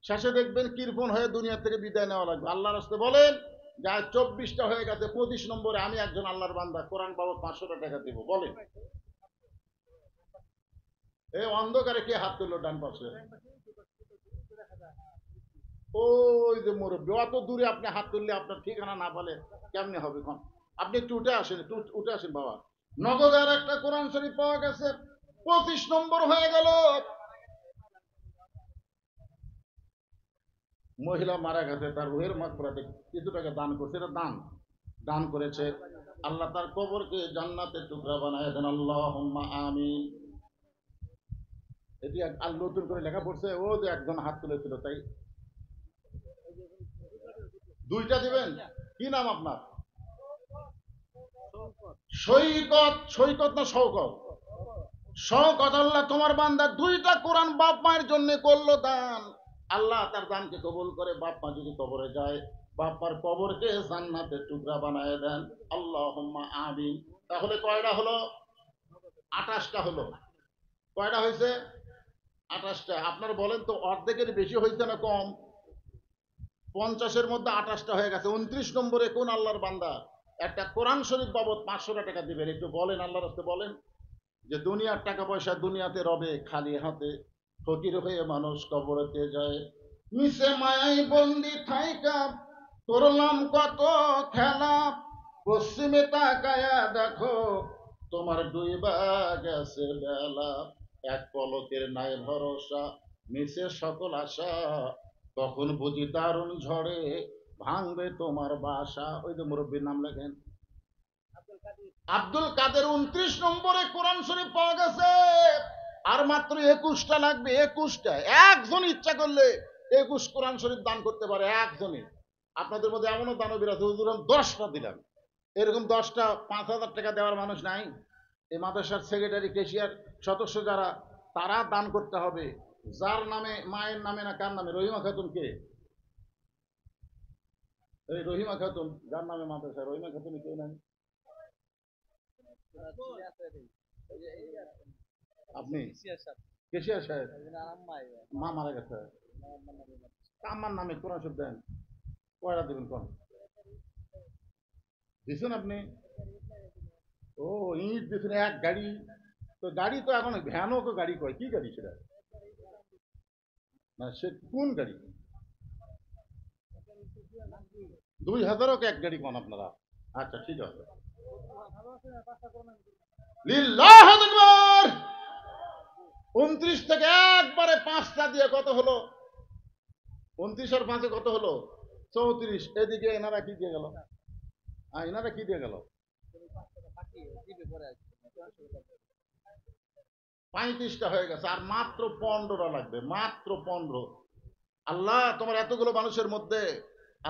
শেষে দেখবেন কৃপণ হয়ে দুনিয়া থেকে বিদায় নেওয়া লাগবে। আল্লাহর রাস্তায় বলেন যা 24টা হয়ে গেছে, 25 নম্বরে আমি একজন আল্লাহর বান্দা, কোরআন বাবদ 500 টাকা দিব। বলেন এই অন্ধকারে কে হাত তুললো ডান পাশে? ওই যে মুরব্বী, অত দূরে আপনি হাত তুললে আপনার ঠিকানা না বলে কেমনে হবে? আপনি একটু উঠে আসেন, একটু উঠে আসেন বাবা। নগদ আর একটা কোরআন শরীফ পাওয়া গেছে, 25 নম্বর হয়ে গেল। মহিলা মারা গেছে, তার রুহের মাগফিরাতে কিছু টাকা দান করছে, এটা দান করেছে। আল্লাহ তার কবরকে জান্নাতের টুকরা বানায় দেন, আল্লাহুম্মা আমিন। এটি আর নতুন করে লেখা পড়ছে, ও যে একজন হাত তুলেছিল তাই। 2টা দিবেন। কি নাম আপনার? সৈকত। সৈকত না শওকত? শওকত। আল্লাহ তোমার বান্দা 2টা কোরআন বাপ মায়ের জন্য করলো দান, আল্লাহ তার দানকে কবুল করে। বাপ মা যদি কবরে যায়, বাপ মার কবরকে জান্নাতের টুকরা বানায় দেন, আল্লাহুম্মা আমিন। তাহলে কয়টা হলো? 28টা হলো। কয়টা হয়েছে? 28টা। আপনারা বলেন তো, অর্ধেকের বেশি হয়েছে না কম? 50-এর মধ্যে 28টা হয়ে গেছে। 29 নম্বরে কোন আল্লাহর বান্দা একটা কোরআন শরীফ বাবদ 500 টাকা দিবেন? একটু বলেন, আল্লাহর রাস্তায় বলেন যে দুনিয়ার টাকা পয়সা দুনিয়াতে রবে, খালি হাতে ফকির হয়ে মানুষ কবরেতে যায়। মিশে মায়াই বন্দি থাইকা করলাম কত খেলা, পশ্চিমে তাকায়া দেখো তোমার ডুইবা গেছে বেলা। এক পলকের নাই ভরসা, মিশে সকল আশা, তখন বুঝি দারুণ ঝড়ে ভাঙবে তোমার বাসা। ওই যে মুরব্বীর নাম লেখেন, আব্দুল কাদের। 29 নম্বরে কোরআন শরীফ পাওয়া গেছে। আর মাত্র 21টা লাগবে। 21টা। একজন ইচ্ছা করলে 21 কোরআন শরীফ দান করতে পারে, একজনই। আপনাদের মধ্যে এমনও দানবীর আছে, হুজুর 10টা দিলাম। এরকম 10টা 5,000 টাকা দেওয়ার মানুষ নাই। এই মাদ্রাসার সেক্রেটারি, কেশিয়ার, সদস্য যারা, তারা দান করতে হবে। যার নামে, মায়ের নামে না কার নামে? রহিমা খাতুন কে? এই রহিমা খাতুন যার নামে মাদ্রাসা, রহিমা খাতুন কে নামে? আপনি কেশিয়ার সাহেব, মা মারা গেছে, আমার নামে কোরআন শরীফ দেন। কয়টা দেবেন কোন? দিচ্ছেন আপনি? ও ইট দিচ্ছেন এক গাড়ি। তো গাড়ি তো এখন ভ্যানও তো গাড়ি কয়, কি গাড়ি সেটা? না সে কোন গাড়ি? 2000ও এক গাড়ি কোন আপনারা? আচ্ছা ঠিক আছে। লিল্লাহু আকবার। 29 থেকে একবারে 5টা দিয়ে কত হলো? 29 আর 5-এ কত হলো? 34। এদিকে এনারা কি দিয়ে গেল? এনারা কি দিয়ে গেল? 35টা হয়ে গেছে, আর মাত্র 15টা লাগবে, মাত্র 15। আল্লাহ তোমার এতগুলো মানুষের মধ্যে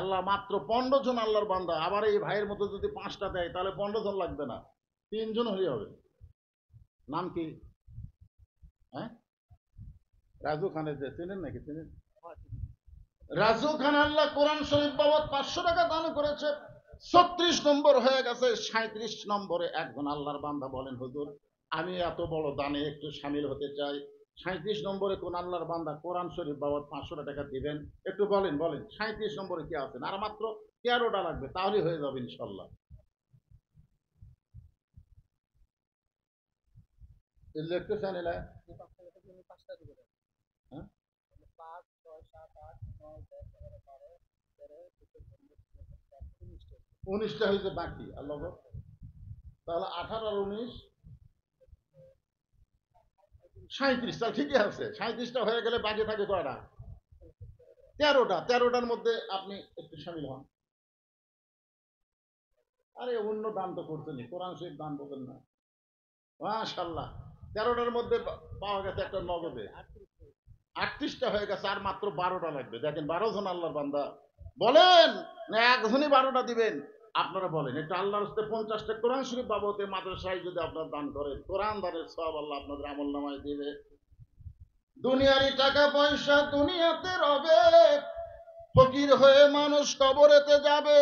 আল্লাহ মাত্র 15 জন আল্লাহর বান্দা। আবার এই ভাইয়ের মধ্যে যদি 5টা দেয় তাহলে 15 জন লাগবে না, 3 জন হয়ে হবে। নাম কি? হ্যাঁ, রাজু খানের। যে চেনেন নাকি? চেনেন রাজু খান। আল্লাহ কোরআন শরীফ বাবদ 500 টাকা দান করেছে। 36 নম্বর হয়ে গেছে। 37 নম্বরে একজন আল্লাহর বান্দা বলেন, হুজুর আমি এত বড় দানে একটু সামিল হতে চাই। 37 নম্বরে কোন আল্লাহর বান্দা কোরআন শরীফ বাবদ 500 টাকা দিবেন? একটু বলেন, বলেন 37 নম্বরে কি আছেন? আর মাত্র 13টা লাগবে, তাহলে হয়ে যাবে ইনশাল্লাহ। লিখতে চান? এলা হ্যাঁ, 19টা হয়েছে বাকি। আল্লাহ, তাহলে 18 আর 19 37। তাহলে ঠিকই আছে। 37টা হয়ে গেলে বাকি থাকে কয়টা? 13টা। 13টার মধ্যে আপনি একটু সামিল হন। আরে অন্য দান তো করছেন, কোরআন শরীফ দান করবেন না? মাশাআল্লাহ। 13টার মধ্যে পাওয়া গেছে একটা নগদে। 38টা হয়ে গেছে, আর মাত্র 12টা লাগবে। দেখেন 12 জন আল্লাহর বান্দা বলেন না একজনই 12টা দিবেন? আপনারা বলেন একটু আল্লাহর হস্তে 50টা কোরআন শরীফ বাবদে মাদ্রাসায় যদি আপনারা দান করেন, কোরআন দানের সওয়াব আল্লাহ আপনাদের আমল নামায় দিবে। দুনিয়ারই টাকা পয়সা দুনিয়াতে রবে, ফকির হয়ে মানুষ কবরেতে যাবে।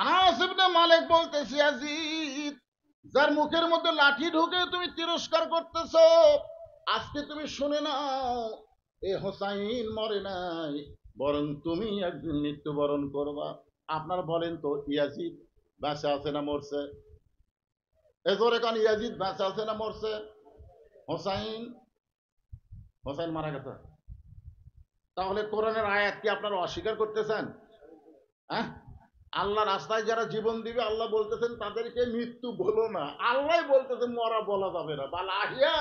আনাস ইবনে মালিক বলতেছে, ইয়াজিদ, যার মুখের মধ্যে লাঠি ঢুকে তুমি তিরস্কার করতেছো, আজকে তুমি শুনে নাও, এ হোসাইন মরে নাই, বরং তুমি একদিন মৃত্যুবরণ করবা। আপনার বলেন তো, ইয়াজিদ বেঁচে আছে না মরছে? এ জোরে কান, ইয়াজিদ বেঁচে আছে না মরছে? হোসাইন, হোসাইন মারা গেছে। তাহলে কোরআনের আয়াত কি আপনারা অস্বীকার করতেছেন? হ্যাঁ, আল্লাহ রাস্তায় যারা জীবন দিবে আল্লাহ বলতেছেন তাদেরকে মৃত্যু বলো না, আল্লাহ বলতেছেন মরা বলা যাবে না, বাল আহিয়া,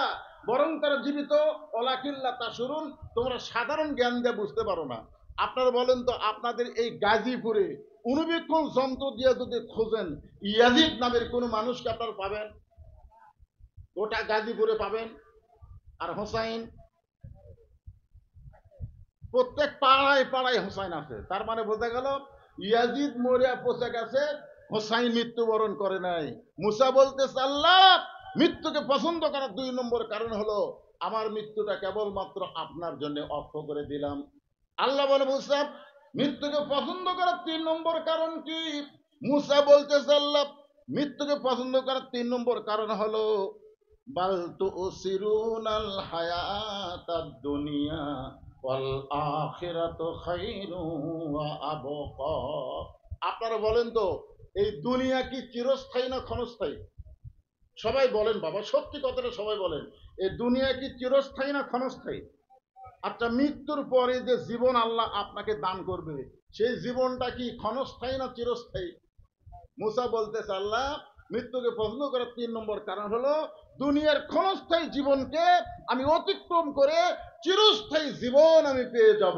বরং তারা জীবিত, ওলাকিল্লা তা শুরুন, তোমরা সাধারণ জ্ঞান দিয়ে বুঝতে পারো না। আপনারা বলেন তো, আপনাদের এই গাজীপুরে অনুবীক্ষণ যন্ত্র দিয়ে যদি খোঁজেন, ইয়াজিদ নামের কোন মানুষকে আপনারা পাবেন? গোটা গাজীপুরে পাবেন? আর হোসাইন, প্রত্যেক পাড়ায় পাড়ায় হোসাইন আছে। তার মানে বোঝা গেল ইয়াজিদ মরিয়া পচে গেছে, হোসাইন মৃত্যুবরণ করে নাই। মুসা বলতেছে, আল্লাহ মৃত্যুকে পছন্দ করার 2 নম্বর কারণ হলো আমার মৃত্যুটা কেবলমাত্র আপনার জন্য অক্ষ করে দিলাম। আল্লাহ বলে, মুসা মৃত্যুকে পছন্দ করার 3 নম্বর কারণ কি? মুসা বলতেছে, আল্লাহ মৃত্যুকে পছন্দ করার 3 নম্বর কারণ হলো বাল তুসিরুনাল হায়াতাদ দুনিয়া ওয়াল আখিরাতু খায়রুন ওয়া আবকা। আপনারা বলেন তো, এই দুনিয়া কি চিরস্থায়ী না ক্ষণস্থায়ী? সবাই বলেন বাবা, সত্যি কথাটা সবাই বলেন, এই দুনিয়া কি চিরস্থায়ী না ক্ষণস্থায়ী? আচ্ছা, মৃত্যুর পরে যে জীবন আল্লাহ আপনাকে দান করবে, সেই জীবনটা কি ক্ষণস্থায়ী না চিরস্থায়ী? মুসা বলতেছে, আল্লাহ মৃত্যুকে পছন্দ করার 3 নম্বর কারণ হলো দুনিয়ার ক্ষণস্থায়ী জীবনকে আমি অতিক্রম করে চিরস্থায়ী জীবন আমি পেয়ে যাব,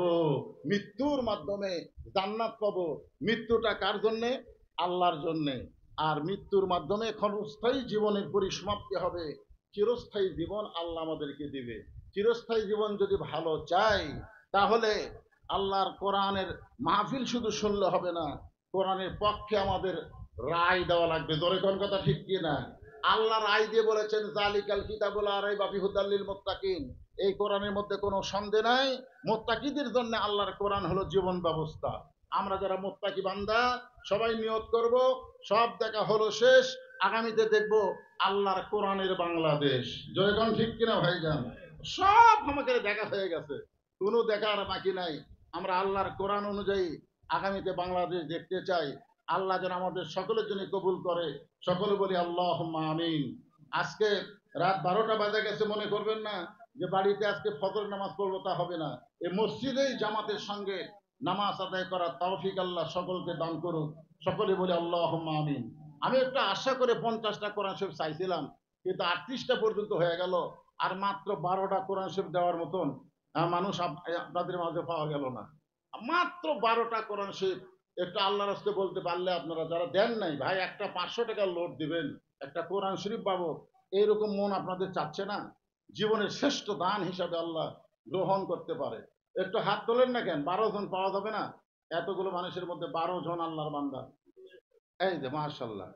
মৃত্যুর মাধ্যমে জান্নাত পাবো। মৃত্যুটা কার জন্যে? আল্লাহর জন্যে। আর মৃত্যুর মাধ্যমে ক্ষণস্থায়ী জীবনের পরিসমাপ্তি হবে, চিরস্থায়ী জীবন আল্লাহ আমাদেরকে দিবে। চিরস্থায়ী জীবন যদি ভালো চাই, তাহলে আল্লাহর কোরআনের মাহফিল শুধু শুনলে হবে না, কোরআনের পক্ষে আমাদের রায় দেওয়া লাগবে। জোরে কোন কথা ঠিক কি না? আল্লাহ রায় দিয়ে বলেছেন, জালিকাল কিতাবুল লা রাইবা ফিহি হুদাল লিল মুত্তাকিন। এই কোরআনের মধ্যে কোনো সন্দেহ নাই, মুত্তাকিদের জন্য আল্লাহর কোরআন হলো জীবন ব্যবস্থা। আমরা যারা মুত্তাকি বান্দা, সবাই নিয়ত করব, সব দেখা হলো শেষ, আগামীতে দেখব আল্লাহর কোরআনের বাংলাদেশ। জোরে কোন ঠিক কিনা ভাইজান? সব আমাকে দেখা হয়ে গেছে, কোনো দেখার বাকি নাই। আমরা আল্লাহর কোরআন অনুযায়ী আগামীতে বাংলাদেশ দেখতে চাই। আল্লাহ যেন আমাদের সকলের জন্য কবুল করে, সকলে বলি আল্লাহুম্মা আমিন। আজকে রাত 12টা বাজে গেছে, মনে করবেন না যে বাড়িতে আজকে ফজর নামাজ পড়বো, তা হবে না। এই মসজিদেই জামাতের সঙ্গে নামাজ আদায় করার তৌফিক আল্লাহ সকলকে দান করুক, সকলে বলি আল্লাহুম্মা আমিন। আমি একটা আশা করে 50টা কোরআন শরীফ চাইছিলাম, কিন্তু 38টা পর্যন্ত হয়ে গেল, আর মাত্র 12টা কোরআন শরীফ দেওয়ার মতন মানুষ আপনাদের মাঝে পাওয়া গেল না। মাত্র 12টা কোরআন শরীফ একটু আল্লাহর রাস্তে বলতে পারলে, আপনারা যারা দেন নাই, ভাই একটা 500 টাকার লোড দিবেন একটা কোরআন শরীফ বাবদ, এইরকম মন আপনাদের চাচ্ছে না? জীবনের শ্রেষ্ঠ দান হিসাবে আল্লাহ গ্রহণ করতে পারে। একটু হাত তোলেন না কেন? 12 জন পাওয়া যাবে না? এতগুলো মানুষের মধ্যে 12 জন আল্লাহর বান্দা। এই যে মাশাআল্লাহ,